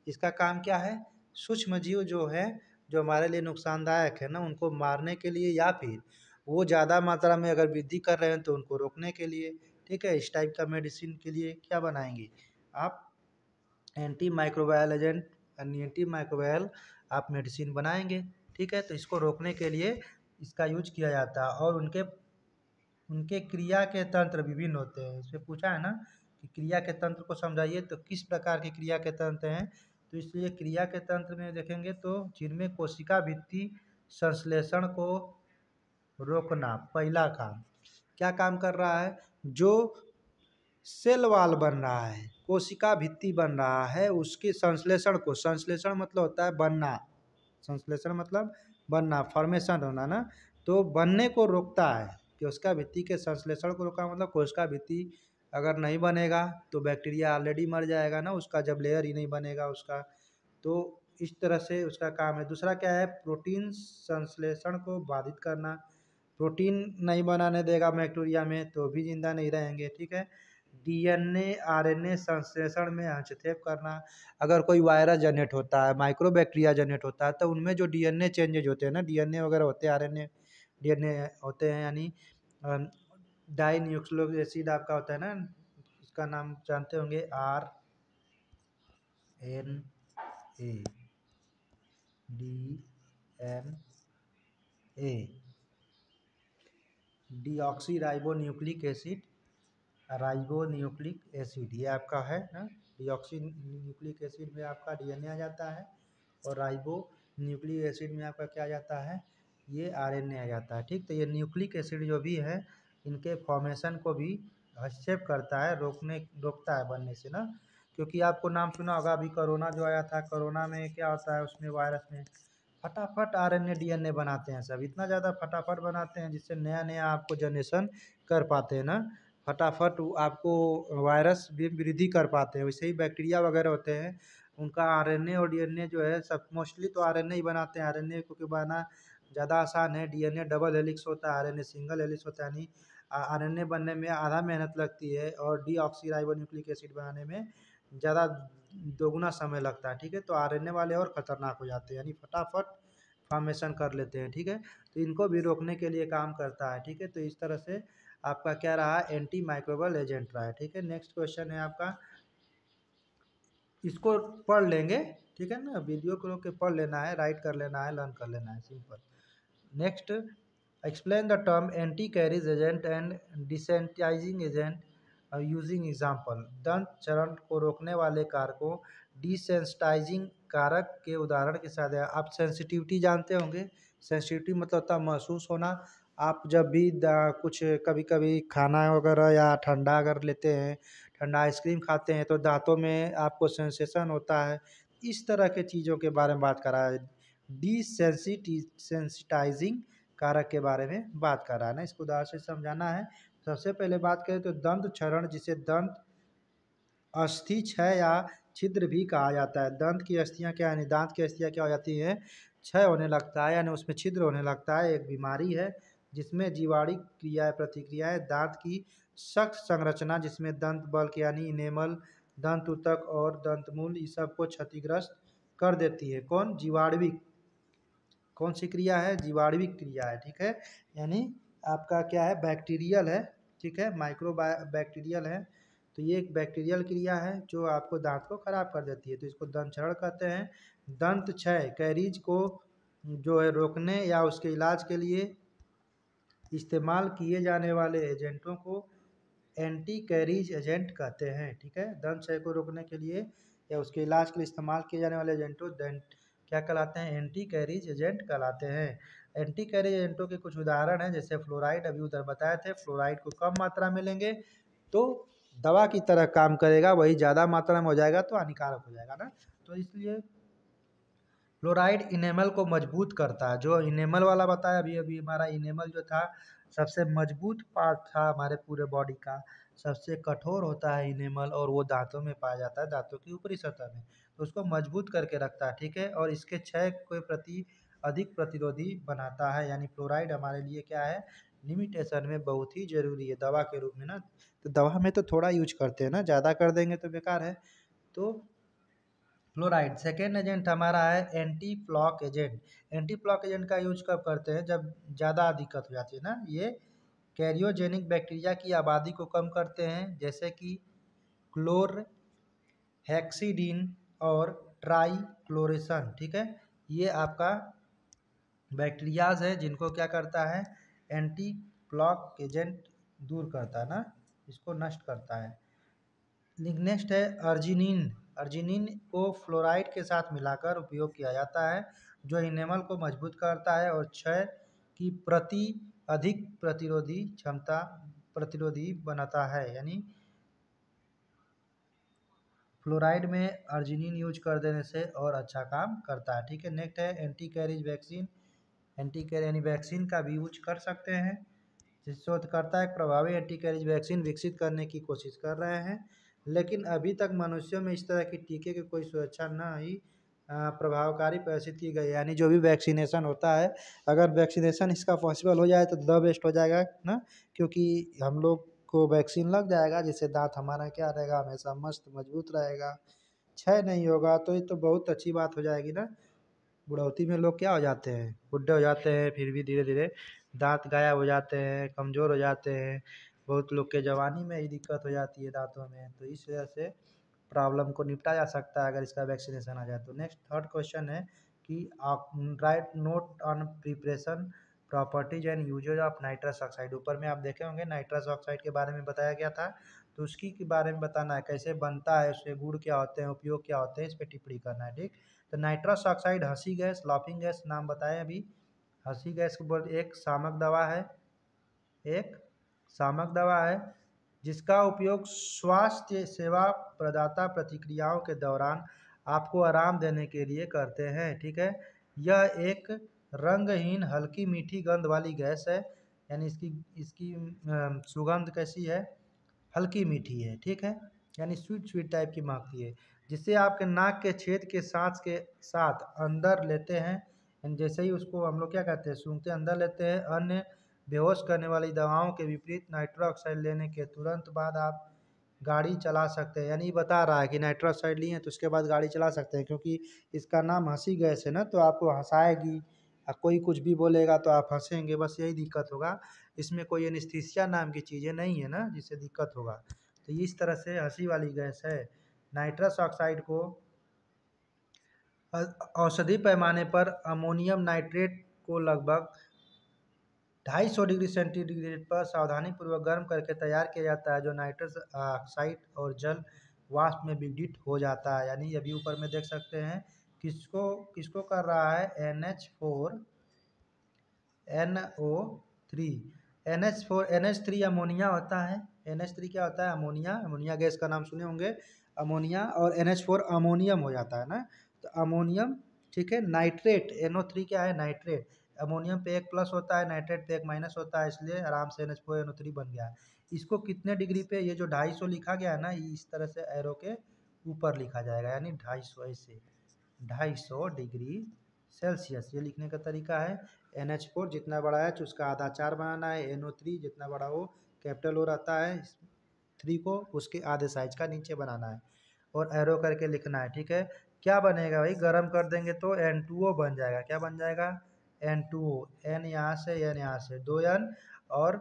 इसका काम क्या है, सूक्ष्म जीव जो है, जो हमारे लिए नुकसानदायक है ना, उनको मारने के लिए, या फिर वो ज़्यादा मात्रा में अगर वृद्धि कर रहे हैं तो उनको रोकने के लिए। ठीक है, इस टाइप का मेडिसिन के लिए क्या बनाएंगे आप, anti microbial agent, anti microbial आप मेडिसिन बनाएंगे। ठीक है, तो इसको रोकने के लिए इसका यूज किया जाता है, और उनके उनके क्रिया के तंत्र विभिन्न होते हैं। इसमें पूछा है ना कि क्रिया के तंत्र को समझाइए, तो किस प्रकार के क्रिया के तंत्र हैं, तो इसलिए क्रिया के तंत्र में देखेंगे तो जिनमें कोशिका भित्ति संश्लेषण को रोकना पहला काम, क्या काम कर रहा है, जो सेल वाल बन रहा है, कोशिका भित्ति बन रहा है, उसके संश्लेषण को, संश्लेषण मतलब होता है बनना, संश्लेषण मतलब बनना, फॉर्मेशन होना ना, तो बनने को रोकता है। कोशिका भित्ति के संश्लेषण को रोका मतलब कोशिका भित्ति अगर नहीं बनेगा तो बैक्टीरिया ऑलरेडी मर जाएगा ना, उसका जब लेयर ही नहीं बनेगा उसका, तो इस तरह से उसका काम है। दूसरा क्या है, प्रोटीन संश्लेषण को बाधित करना, प्रोटीन नहीं बनाने देगा बैक्टीरिया में तो भी जिंदा नहीं रहेंगे। ठीक है, डीएनए आरएनए संश्लेषण में हस्तक्षेप करना, अगर कोई वायरस जनरेट होता है, माइक्रोबैक्टीरिया जनरेट होता है, तो उनमें जो डीएनए चेंजेज होते हैं ना, डीएनए वगैरह होते हैं, आरएनए डीएनए होते हैं, यानी डाई न्यूक्लियोटिक एसिड आपका होता है ना, इसका नाम जानते होंगे, RNA, DNA, deoxy ribo nucleic acid, ribo nucleic acid ये आपका है ना, डीऑक्सी न्यूक्लिक एसिड में आपका डीएनए आ जाता है, और राइबो न्यूक्लिक एसिड में आपका क्या आ जाता है, ये आरएनए आ जाता है। ठीक, तो ये न्यूक्लिक एसिड जो भी है, इनके फॉर्मेशन को भी हस्तक्षेप करता है, रोकता है बनने से ना। क्योंकि आपको नाम सुना होगा, अभी कोरोना जो आया था, कोरोना में क्या होता है, उसमें वायरस में फटाफट आरएनए डीएनए बनाते हैं सब, इतना ज़्यादा फटाफट बनाते हैं जिससे नया नया आपको जनरेशन कर पाते हैं ना, फटाफट आपको वायरस भी वृद्धि कर पाते हैं। वैसे ही बैक्टीरिया वगैरह होते हैं, उनका आरएनए और डीएनए जो है, सब मोस्टली तो आरएनए ही बनाते हैं। आरएनए क्योंकि बनाना ज़्यादा आसान है, डीएनए डबल हेलिक्स होता है, आरएनए सिंगल हेलिक्स होता है, यानी आरएनए बनने में आधा मेहनत लगती है, और डीऑक्सीराइबोन्यूक्लिक एसिड बनाने में ज़्यादा दोगुना समय लगता है। ठीक है, तो आरएनए वाले और ख़तरनाक हो जाते हैं, यानी फटाफट फॉर्मेशन कर लेते हैं। ठीक है, तो इनको भी रोकने के लिए काम करता है। ठीक है, तो इस तरह से आपका क्या रहा, एंटी माइक्रोबल एजेंट रहा है। ठीक है, नेक्स्ट क्वेश्चन है आपका, इसको पढ़ लेंगे, ठीक है ना, वीडियो को रोक के पढ़ लेना है, राइट कर लेना है, लर्न कर लेना है, simple. Next, explain the term anti caries agent and desensitising agent using example, दंत चरण को रोकने वाले कारकों, डिसेंसिटाइजिंग कारक के उदाहरण के साथ। आप सेंसिटिविटी जानते होंगे, सेंसिटिविटी मतलब होता है महसूस होना। आप जब भी कुछ कभी कभी खाना वगैरह या ठंडा अगर लेते हैं, ठंडा आइसक्रीम खाते हैं, तो दांतों में आपको सेंसेशन होता है, इस तरह के चीज़ों के बारे में बात कर रहा है। सेंसिटाइजिंग कारक के बारे में बात कर रहा है ना, इसको उदाहरण से समझाना है। सबसे पहले बात करें तो दंत क्षरण, जिसे दंत अस्थि क्षय या छिद्र भी कहा जाता है। दंत की अस्थियां क्या यानी दांत की अस्थियां क्या हो जाती हैं, क्षय होने लगता है यानी उसमें छिद्र होने लगता है। एक बीमारी है जिसमें जीवाणु क्रियाएं प्रतिक्रियाएं दांत की सख्त संरचना जिसमें दंत बल्क यानी इनेमल, दंत ऊतक और दंतमूल इस सब को क्षतिग्रस्त कर देती है। कौन? जीवाणुविक। कौन सी क्रिया है? जीवाणुविक क्रिया है, ठीक है। यानी आपका क्या है, बैक्टीरियल है, ठीक है, माइक्रो बैक्टीरियल है। तो ये एक बैक्टीरियल क्रिया है जो आपको दांत को खराब कर देती है, तो इसको दंत क्षरण कहते हैं। दंत क्षय कैरीज को जो है रोकने या उसके इलाज के लिए इस्तेमाल किए जाने वाले एजेंटों को एंटी कैरीज एजेंट कहते हैं, ठीक है। दंत क्षय को रोकने के लिए या उसके इलाज के लिए इस्तेमाल किए जाने वाले एजेंटों क्या कहलाते हैं? एंटी कैरीज एजेंट कहलाते हैं। एंटी कैरीज एजेंटों के कुछ उदाहरण हैं, जैसे फ्लोराइड, अभी उधर बताए थे। फ्लोराइड को कम मात्रा में लेंगे तो दवा की तरह काम करेगा, वही ज़्यादा मात्रा में हो जाएगा तो हानिकारक हो जाएगा ना। तो इसलिए फ्लोराइड इनेमल को मजबूत करता है। जो इनेमल वाला बताया अभी अभी, हमारा इनेमल जो था सबसे मजबूत पार्ट था हमारे पूरे बॉडी का, सबसे कठोर होता है इनेमल और वो दांतों में पाया जाता है, दांतों की ऊपरी सतह में, तो उसको मजबूत करके रखता है, ठीक है। और इसके क्षय के प्रति अधिक प्रतिरोधी बनाता है। यानी फ्लोराइड हमारे लिए क्या है, लिमिटेशन में बहुत ही जरूरी है दवा के रूप में ना। तो दवा में तो थोड़ा यूज करते हैं ना, ज़्यादा कर देंगे तो बेकार है। तो फ्लोराइड सेकेंड एजेंट हमारा है एंटी प्लॉक एजेंट। एंटी प्लॉक एजेंट का यूज कब करते हैं? जब ज़्यादा दिक्कत हो जाती है ना। ये कैरियोजेनिक बैक्टीरिया की आबादी को कम करते हैं, जैसे कि क्लोर हेक्सिडीन और ट्राइक्लोरेशन, ठीक है। ये आपका बैक्टीरियाज है जिनको क्या करता है, एंटी प्लॉक एजेंट दूर करता है ना, इसको नष्ट करता है। नेक्स्ट है अर्जिनिन। अर्जिनिन को फ्लोराइड के साथ मिलाकर उपयोग किया जाता है, जो इनेमल को मजबूत करता है और क्षय की प्रति अधिक प्रतिरोधी क्षमता प्रतिरोधी बनाता है। यानी फ्लोराइड में अर्जिनिन यूज कर देने से और अच्छा काम करता है, ठीक है। नेक्स्ट है anti carriage vaccine. Anti carriage यानी वैक्सीन का भी यूज कर सकते हैं। शोधकर्ता एक प्रभावी एंटी कैरिज वैक्सीन विकसित करने की कोशिश कर रहे हैं, लेकिन अभी तक मनुष्यों में इस तरह की टीके की कोई सुरक्षा न ही प्रभावकारी प्रदर्शित की गई। यानी जो भी वैक्सीनेशन होता है, अगर वैक्सीनेशन इसका पॉसिबल हो जाए तो द बेस्ट हो जाएगा ना, क्योंकि हम लोग को वैक्सीन लग जाएगा जिससे दांत हमारा क्या रहेगा, हमेशा मस्त मजबूत रहेगा, क्षय नहीं होगा। तो ये तो बहुत अच्छी बात हो जाएगी ना। बुढ़ौती में लोग क्या हो जाते हैं, बुढ़े हो जाते हैं, फिर भी धीरे धीरे दांत गायब हो जाते हैं, कमज़ोर हो जाते हैं। बहुत लोग के जवानी में ही दिक्कत हो जाती है दांतों में, तो इस वजह से प्रॉब्लम को निपटा जा सकता है अगर इसका वैक्सीनेशन आ जाए तो। नेक्स्ट थर्ड क्वेश्चन है कि write note on preparation properties and uses of nitrous oxide. ऊपर में आप देखे होंगे नाइट्रस ऑक्साइड के बारे में बताया गया था, तो उसकी के बारे में बताना है, कैसे बनता है, उसके गुण क्या होते हैं, उपयोग क्या होते हैं, इस पर टिप्पणी करना है, ठीक। तो नाइट्रस ऑक्साइड हंसी गैस, लाफिंग गैस नाम बताएं अभी। हंसी गैस को बोल एक शामक दवा है, एक शामक दवा है जिसका उपयोग स्वास्थ्य सेवा प्रदाता प्रतिक्रियाओं के दौरान आपको आराम देने के लिए करते हैं, ठीक है। यह एक रंगहीन हल्की मीठी गंध वाली गैस है। यानी इसकी इसकी सुगंध कैसी है, हल्की मीठी है, ठीक है, यानी स्वीट स्वीट टाइप की महकती है, जिससे आपके नाक के छेद के सांस के साथ अंदर लेते हैं। जैसे ही उसको हम लोग क्या कहते हैं, सूंघते अंदर लेते हैं। अन्य बेहोश करने वाली दवाओं के विपरीत नाइट्रस ऑक्साइड लेने के तुरंत बाद आप गाड़ी चला सकते हैं। यानी बता रहा है कि नाइट्रस ऑक्साइड लिए तो उसके बाद गाड़ी चला सकते हैं, क्योंकि इसका नाम हंसी गैस है ना, तो आपको हंसाएगी, कोई कुछ भी बोलेगा तो आप हंसेंगे, बस यही दिक्कत होगा। इसमें कोई एनेस्थीसिया नाम की चीज़ें नहीं है ना जिससे दिक्कत होगा। तो इस तरह से हंसी वाली गैस है। नाइट्रस ऑक्साइड को औषधि पैमाने पर अमोनियम नाइट्रेट को लगभग 250 डिग्री सेंटीग्रेड पर सावधानीपूर्वक गर्म करके तैयार किया जाता है, जो नाइट्रस ऑक्साइड और जल वाष्प में विघटित हो जाता है। यानी अभी ऊपर में देख सकते हैं किसको किसको कर रहा है, NH4 NO3 NH4 NH3 ammonia होता है। NH3 क्या होता है, अमोनिया। अमोनिया गैस का नाम सुने होंगे, अमोनिया। और NH4 अमोनियम हो जाता है ना, तो अमोनियम, ठीक है। नाइट्रेट NO3 क्या है, नाइट्रेट। अमोनियम पे एक प्लस होता है, नाइट्रेट पे एक माइनस होता है, इसलिए आराम से NH4 NO3 बन गया है। इसको कितने डिग्री पे, ये जो 250 लिखा गया है ना, इस तरह से एरो के ऊपर लिखा जाएगा, यानी 250 ऐसे 250 डिग्री सेल्सियस ये लिखने का तरीका है। NH4 जितना बड़ा है उसका आधा 4 बनाना है। NO3 जितना बड़ा हो कैपिटल ओ रहता है 3 को, उसके आधे साइज का नीचे बनाना है और एरो करके लिखना है। ठीक है, क्या बनेगा भाई, गर्म कर देंगे तो N2O बन जाएगा। क्या बन जाएगा, N2O, N यहाँ से N यहाँ से 2 N और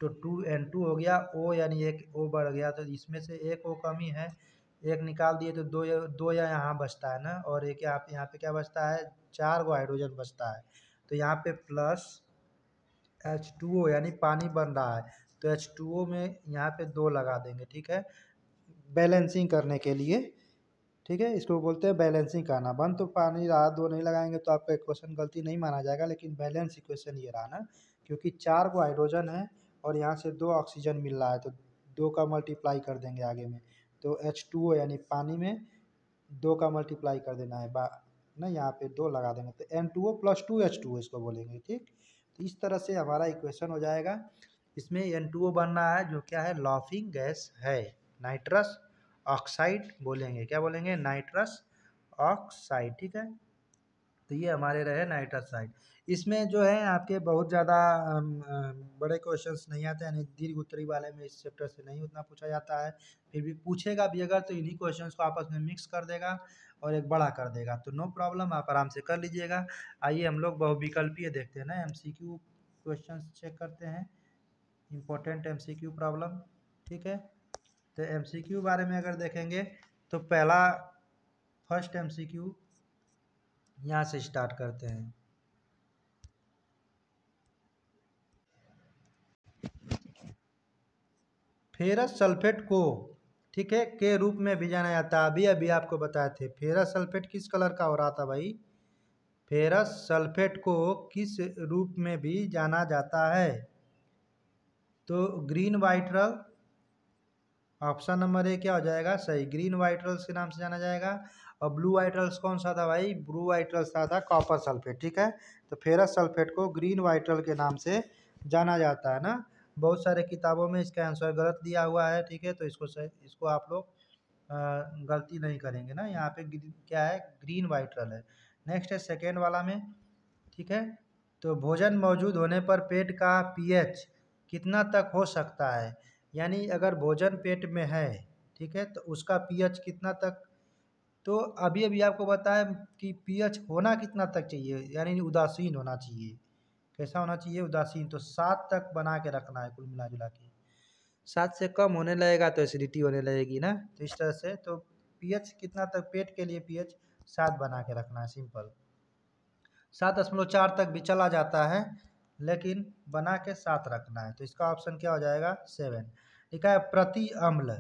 तो 2N2 हो गया, O यानी एक O बढ़ गया, तो इसमें से एक O कमी है, एक निकाल दिए तो दो या यहाँ बचता है ना, और एक यहाँ पे क्या बचता है, 4 गो हाइड्रोजन बचता है। तो यहाँ पे प्लस H2O यानी पानी बन रहा है, तो H2O में यहाँ पे 2 लगा देंगे। ठीक है, बैलेंसिंग करने के लिए। ठीक है, इसको बोलते हैं बैलेंसिंग करना। बन तो पानी रहा, 2 नहीं लगाएंगे तो आपका इक्वेशन गलती नहीं माना जाएगा, लेकिन बैलेंस इक्वेशन ये रहा ना, क्योंकि 4 गो हाइड्रोजन है और यहाँ से 2 ऑक्सीजन मिल रहा है, तो 2 का मल्टीप्लाई कर देंगे आगे में, तो H2O यानी पानी में 2 का मल्टीप्लाई कर देना है ना, यहाँ पे 2 लगा देंगे तो N2O प्लस 2H2O इसको बोलेंगे। ठीक, तो इस तरह से हमारा इक्वेशन हो जाएगा। इसमें N2O बन रहा है जो क्या है, लॉफिंग गैस है, नाइट्रस ऑक्साइड बोलेंगे। क्या बोलेंगे, नाइट्रस ऑक्साइड। ठीक है, तो ये हमारे रहे नाइट्रस ऑक्साइड। इसमें जो है आपके बहुत ज़्यादा बड़े क्वेश्चंस नहीं आते हैं, दीर्घ उत्तरी वाले में इस चैप्टर से नहीं उतना पूछा जाता है, फिर भी पूछेगा भी अगर तो इन्हीं क्वेश्चंस को आपस में मिक्स कर देगा और एक बड़ा कर देगा, तो नो प्रॉब्लम, आप आराम से कर लीजिएगा। आइए हम लोग बहुविकल्पीय देखते हैं ना, MCQ क्वेश्चन चेक करते हैं, इम्पोर्टेंट MCQ प्रॉब्लम। ठीक है, तो MCQ बारे में अगर देखेंगे तो पहला फर्स्ट MCQ यहाँ से स्टार्ट करते हैं। फेरस सल्फेट को, ठीक है, के रूप में भी जाना जाता है। अभी अभी आपको बताए थे फेरस सल्फेट किस कलर का हो रहा था भाई, फेरस सल्फेट को किस रूप में भी जाना जाता है, तो ग्रीन वाइट्रल, ऑप्शन नंबर ए क्या हो जाएगा सही, ग्रीन वाइट्रल्स के नाम से जाना जाएगा। और ब्लू वाइट्रल्स कौन सा था भाई, ब्लू वाइट्रल्स था कॉपर सल्फेट। ठीक है, तो फेरस सल्फेट को ग्रीन वाइट्रल के नाम से जाना जाता है ना। बहुत सारे किताबों में इसका आंसर गलत दिया हुआ है। ठीक है, तो इसको आप लोग गलती नहीं करेंगे ना, यहाँ पे क्या है, ग्रीन वाइट्रल है। नेक्स्ट है सेकेंड वाला में। ठीक है, तो भोजन मौजूद होने पर पेट का pH कितना तक हो सकता है, यानी अगर भोजन पेट में है, ठीक है, तो उसका pH कितना तक, तो अभी अभी आपको बताया कि pH होना कितना तक चाहिए, यानी उदासीन होना चाहिए। कैसा होना चाहिए, उदासीन, तो 7 तक बना के रखना है कुल मिला जुला के। 7 से कम होने लगेगा तो एसिडिटी होने लगेगी ना, तो इस तरह से तो pH कितना तक, पेट के लिए pH 7 बना के रखना है, सिंपल। 7.4 तक भी चला जाता है, लेकिन बना के 7 रखना है, तो इसका ऑप्शन क्या हो जाएगा 7। लिखा है प्रति अम्ल,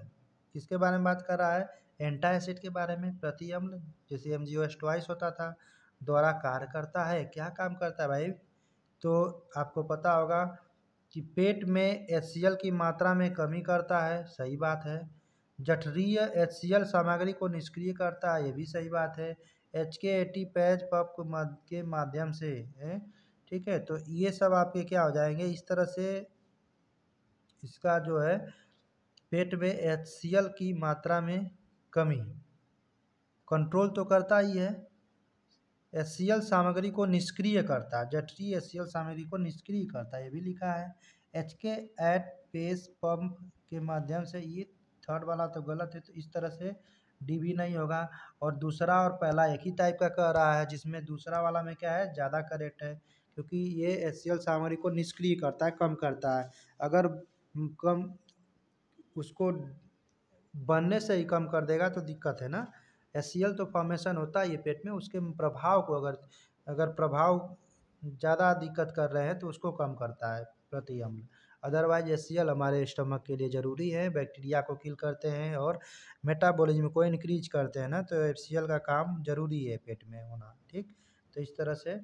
किसके बारे में बात कर रहा है, एंटासिड के बारे में। प्रति अम्ल जैसे MgOH ट्वाइस होता था, द्वारा कार्य करता है, क्या काम करता है भाई, तो आपको पता होगा कि पेट में HCl की मात्रा में कमी करता है, सही बात है। जठरीय HCl सामग्री को निष्क्रिय करता है, ये भी सही बात है। HKAT पैच पंप के माध्यम से है। ठीक है, तो ये सब आपके क्या हो जाएंगे, इस तरह से इसका जो है पेट में HCl की मात्रा में कमी कंट्रोल तो करता ही है, HCl सामग्री को निष्क्रिय करता है, जठरीय HCl सामग्री को निष्क्रिय करता है, ये भी लिखा है। HKAT पेस पंप के माध्यम से, ये थर्ड वाला तो गलत है, तो इस तरह से डी भी नहीं होगा। और दूसरा और पहला एक ही टाइप का कह रहा है, जिसमें दूसरा वाला में क्या है, ज़्यादा करेक्ट है, क्योंकि ये HCl सामग्री को निष्क्रिय करता है, कम करता है। अगर कम उसको बनने से ही कम कर देगा तो दिक्कत है ना। HCl तो फॉर्मेशन होता है ये पेट में, उसके प्रभाव को अगर अगर प्रभाव ज़्यादा दिक्कत कर रहे हैं तो उसको कम करता है प्रति अम्ल। अदरवाइज HCl हमारे स्टमक के लिए ज़रूरी है, बैक्टीरिया को किल करते हैं और मेटाबॉलिज्म को इंक्रीज करते हैं ना, तो HCl का काम ज़रूरी है पेट में होना। ठीक, तो इस तरह से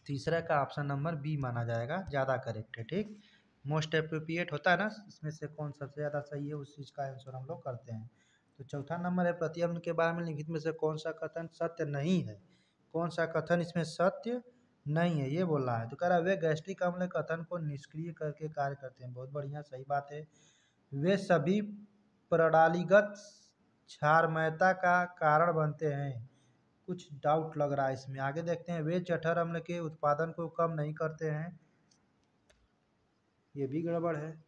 तीसरा का ऑप्शन नंबर बी माना जाएगा, ज़्यादा करेक्ट है। ठीक, मोस्ट अप्रोप्रिएट होता है ना, इसमें से कौन सबसे ज़्यादा सही है, उस चीज़ का आंसर हम लोग करते हैं। तो चौथा नंबर है प्रति अम्ल के बारे में लिखित में से कौन सा कथन सत्य नहीं है, कौन सा कथन इसमें सत्य नहीं है, ये बोल रहा है। तो कह रहा है वे गैस्ट्रिक अम्ल कथन को निष्क्रिय करके कार्य करते हैं। बहुत बढ़िया, सही बात है। वे सभी प्रणालीगत क्षारमयता का कारण बनते हैं। कुछ डाउट लग रहा है इसमें, आगे देखते हैं। वे जठर अम्ल के उत्पादन को कम नहीं करते हैं, ये भी गड़बड़ है।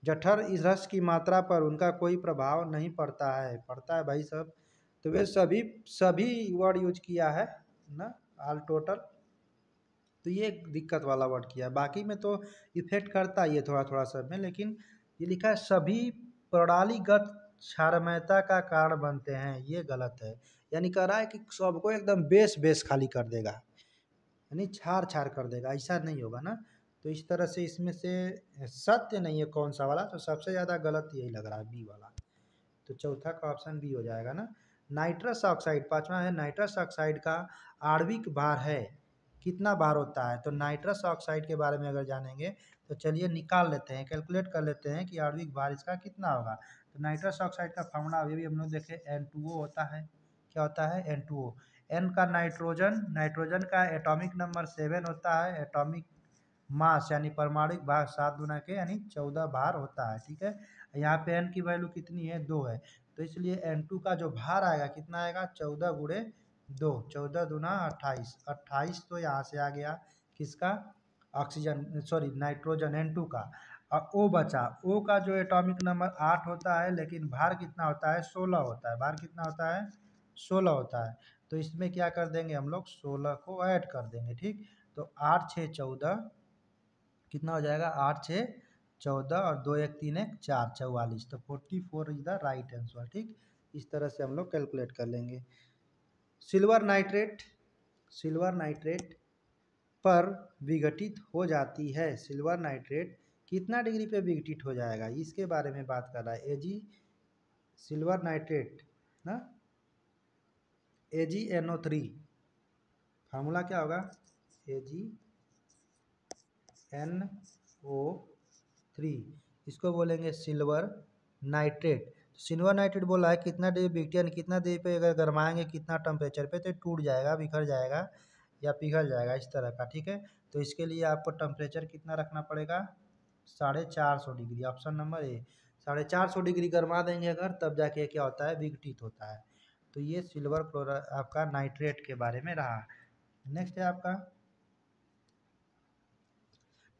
जठर इस रस की मात्रा पर उनका कोई प्रभाव नहीं पड़ता है, पड़ता है भाई साहब। तो वे सभी सभी वर्ड यूज किया है ना, ऑल टोटल। तो ये एक दिक्कत वाला वर्ड किया है, बाकी में तो इफेक्ट करता ही है थोड़ा थोड़ा सब में, लेकिन ये लिखा है सभी प्रणालीगत क्षारमयता का कारण बनते हैं, ये गलत है। यानी कह रहा है कि सबको एकदम बेस बेस खाली कर देगा, यानी छार छार कर देगा, ऐसा नहीं होगा ना। तो इस तरह से इसमें से सत्य नहीं है कौन सा वाला, तो सबसे ज़्यादा गलत यही लग रहा है, बी वाला। तो चौथा का ऑप्शन बी हो जाएगा ना। नाइट्रस ऑक्साइड, पांचवा है नाइट्रस ऑक्साइड का आणविक भार है, कितना भार होता है। तो नाइट्रस ऑक्साइड के बारे में अगर जानेंगे तो चलिए निकाल लेते हैं, कैलकुलेट कर लेते हैं कि आणविक भार इसका कितना होगा। तो नाइट्रस ऑक्साइड का फॉर्मूला अभी भी हम लोग देखे, N2O होता है। क्या होता है? N2O। N का नाइट्रोजन, नाइट्रोजन का एटॉमिक नंबर 7 होता है, एटॉमिक मास यानी परमाणुक भार 7 गुना के यानी 14 भार होता है, ठीक है। यहाँ पे N की वैल्यू कितनी है? 2 है। तो इसलिए N2 का जो भार आएगा कितना आएगा? 14 गुणे 2, 14 दूना 28, 28 तो यहाँ से आ गया किसका? ऑक्सीजन, सॉरी नाइट्रोजन N2 का। और O बचा, O का जो एटॉमिक नंबर 8 होता है, लेकिन भार कितना होता है? 16 होता है। भार कितना होता है? 16 होता है। तो इसमें क्या कर देंगे हम लोग? 16 को ऐड कर देंगे, ठीक। तो 8 6 14 कितना हो जाएगा? 8 6 14 और 2 1 3 1 4, 44। तो 44 इज द राइट आंसर, ठीक। इस तरह से हम लोग कैलकुलेट कर लेंगे। सिल्वर नाइट्रेट, सिल्वर नाइट्रेट पर विघटित हो जाती है। सिल्वर नाइट्रेट कितना डिग्री पे विघटित हो जाएगा, इसके बारे में बात कर रहा है। एजी सिल्वर नाइट्रेट ना, AgNO3, फार्मूला क्या होगा? AgNO3, इसको बोलेंगे सिल्वर नाइट्रेट। सिल्वर नाइट्रेट बोला है कितना डिग्री विघटित, यानी कितना डिग्री पे अगर गरमाएंगे, कितना टेम्परेचर पे, तो टूट जाएगा, बिखर जाएगा या पिघल जाएगा, इस तरह का, ठीक है। तो इसके लिए आपको टेम्परेचर कितना रखना पड़ेगा? 450 degree, option number A. 450 degree गरमा देंगे अगर, तब जाके क्या होता है? विघटित होता है। तो ये सिल्वर क्लोराइड आपका नाइट्रेट के बारे में रहा। नेक्स्ट है आपका,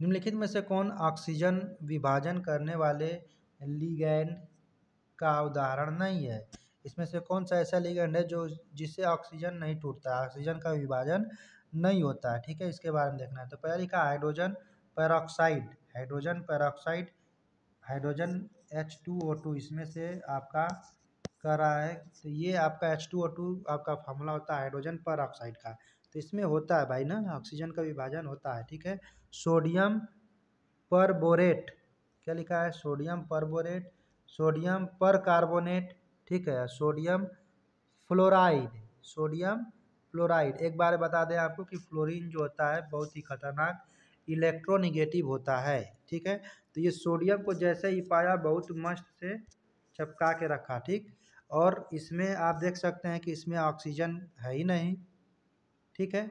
निम्नलिखित में से कौन ऑक्सीजन विभाजन करने वाले लिगैंड का उदाहरण नहीं है? इसमें से कौन सा ऐसा लिगैंड है जो जिससे ऑक्सीजन नहीं टूटता है, ऑक्सीजन का विभाजन नहीं होता है, ठीक है। इसके बारे में देखना है। तो पहला लिखा hydrogen peroxide, hydrogen peroxide, hydrogen H2O2, इसमें से आपका कह रहा है। तो ये आपका H2O2 आपका फार्मूला होता है हाइड्रोजन पर ऑक्साइड का। तो इसमें होता है भाई ना, ऑक्सीजन का विभाजन होता है, ठीक है। सोडियम परबोरेट, क्या लिखा है? सोडियम परबोरेट, सोडियम पर कार्बोनेट, ठीक है। Sodium fluoride, sodium fluoride. एक बार बता दें आपको कि फ्लोरीन जो होता है बहुत ही खतरनाक इलेक्ट्रोनिगेटिव होता है, ठीक है। तो ये सोडियम को जैसे ही पाया बहुत मस्त से चपका के रखा, ठीक। और इसमें आप देख सकते हैं कि इसमें ऑक्सीजन है ही नहीं, ठीक है।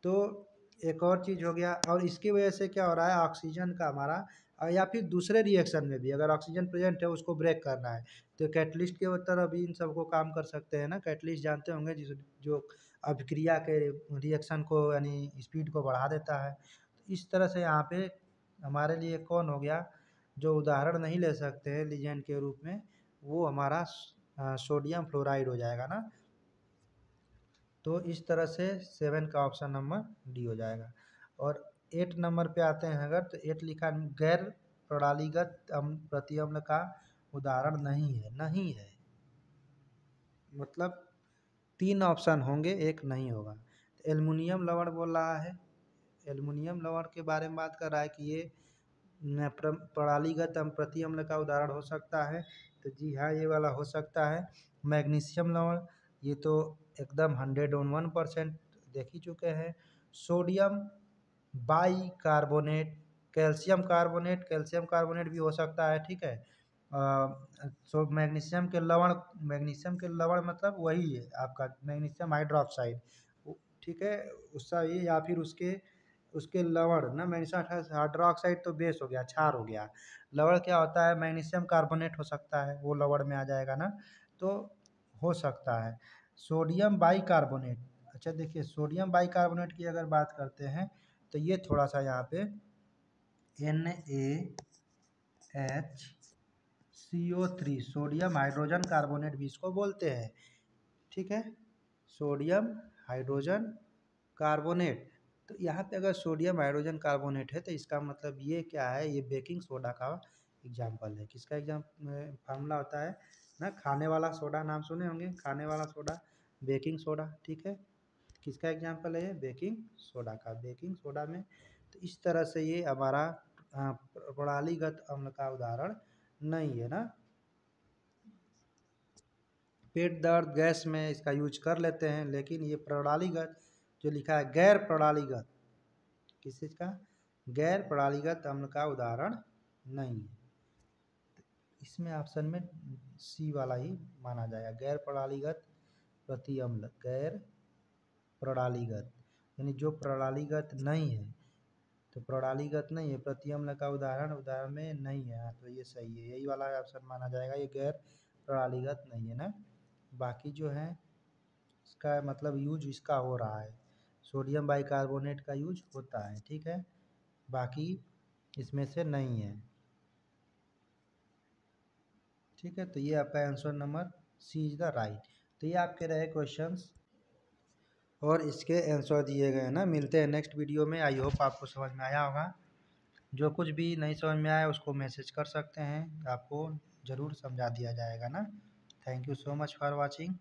तो एक और चीज़ हो गया, और इसकी वजह से क्या हो रहा है? ऑक्सीजन का हमारा या फिर दूसरे रिएक्शन में भी अगर ऑक्सीजन प्रेजेंट है उसको ब्रेक करना है, तो कैटलिस्ट के तरह भी इन सबको काम कर सकते हैं ना। कैटलिस्ट जानते होंगे, जिस जो अभिक्रिया के रिएक्शन को यानी स्पीड को बढ़ा देता है। तो इस तरह से यहाँ पे हमारे लिए कौन हो गया जो उदाहरण नहीं ले सकते हैं लीजेंड के रूप में, वो हमारा सोडियम फ्लोराइड हो जाएगा ना। तो इस तरह से 7 का ऑप्शन नंबर डी हो जाएगा। और 8 नंबर पे आते हैं अगर, तो 8 लिखा गैर प्रणालीगत प्रति अम्ल का उदाहरण नहीं है, नहीं है मतलब 3 ऑप्शन होंगे, एक नहीं होगा। तो एल्युमिनियम लवण बोल रहा है, एल्युमिनियम लवण के बारे में बात कर रहा है कि ये प्रणालीगत प्रति अम्ल का उदाहरण हो सकता है। तो जी हाँ, ये वाला हो सकता है। मैग्नीशियम लवण, ये तो एकदम 101% देख ही चुके हैं। Sodium by carbonate, calcium carbonate, calcium carbonate भी हो सकता है, ठीक है। सो मैग्नीशियम के लवण, मैग्नीशियम के लवण मतलब वही है आपका मैग्नीशियम हाइड्रोक्साइड, ठीक है, उसका ये, या फिर उसके उसके लवण ना मैग्नीशियम हाइड्रोक्साइड तो बेस हो गया, क्षार हो गया। लवण क्या होता है, मैग्नीशियम कार्बोनेट हो सकता है, वो लवण में आ जाएगा ना, तो हो सकता है। सोडियम बाइकार्बोनेट, अच्छा देखिए सोडियम बाइकार्बोनेट की अगर बात करते हैं तो ये थोड़ा सा यहाँ पे NaHCO3 सोडियम हाइड्रोजन कार्बोनेट भी इसको बोलते हैं, ठीक है, सोडियम हाइड्रोजन कार्बोनेट। तो यहाँ पे अगर सोडियम हाइड्रोजन कार्बोनेट है तो इसका मतलब ये क्या है, ये बेकिंग सोडा का एग्जाम्पल है। किसका फार्मूला होता है ना, खाने वाला सोडा नाम सुने होंगे, खाने वाला सोडा बेकिंग सोडा, ठीक है। किसका एग्जाम्पल है ये, बेकिंग सोडा का। बेकिंग सोडा में तो इस तरह से ये हमारा प्रणालीगत अम्ल का उदाहरण नहीं है ना। पेट दर्द गैस में इसका यूज कर लेते हैं, लेकिन ये प्रणालीगत जो लिखा है गैर प्रणालीगत, किस चीज़ का, गैर प्रणालीगत अम्ल का उदाहरण नहीं है। इसमें ऑप्शन में सी वाला ही माना जाएगा, गैर प्रणालीगत प्रति अम्ल, गैर प्रणालीगत यानी जो प्रणालीगत नहीं है, तो प्रणालीगत नहीं है प्रति अम्ल का उदाहरण में नहीं है, तो ये सही है, यही वाला ऑप्शन माना जाएगा, ये गैर प्रणालीगत नहीं है ना। बाकी जो है इसका मतलब यूज इसका हो रहा है, सोडियम बाइकार्बोनेट का यूज होता है, ठीक है, बाकी इसमें से नहीं है, ठीक है। तो ये आपका answer number C is the right. तो ये आपके रहे क्वेश्चंस और इसके आंसर दिए गए हैं ना। मिलते हैं नेक्स्ट वीडियो में, आई होप आपको समझ में आया होगा। जो कुछ भी नहीं समझ में आया उसको मैसेज कर सकते हैं, आपको ज़रूर समझा दिया जाएगा ना। Thank you so much for watching.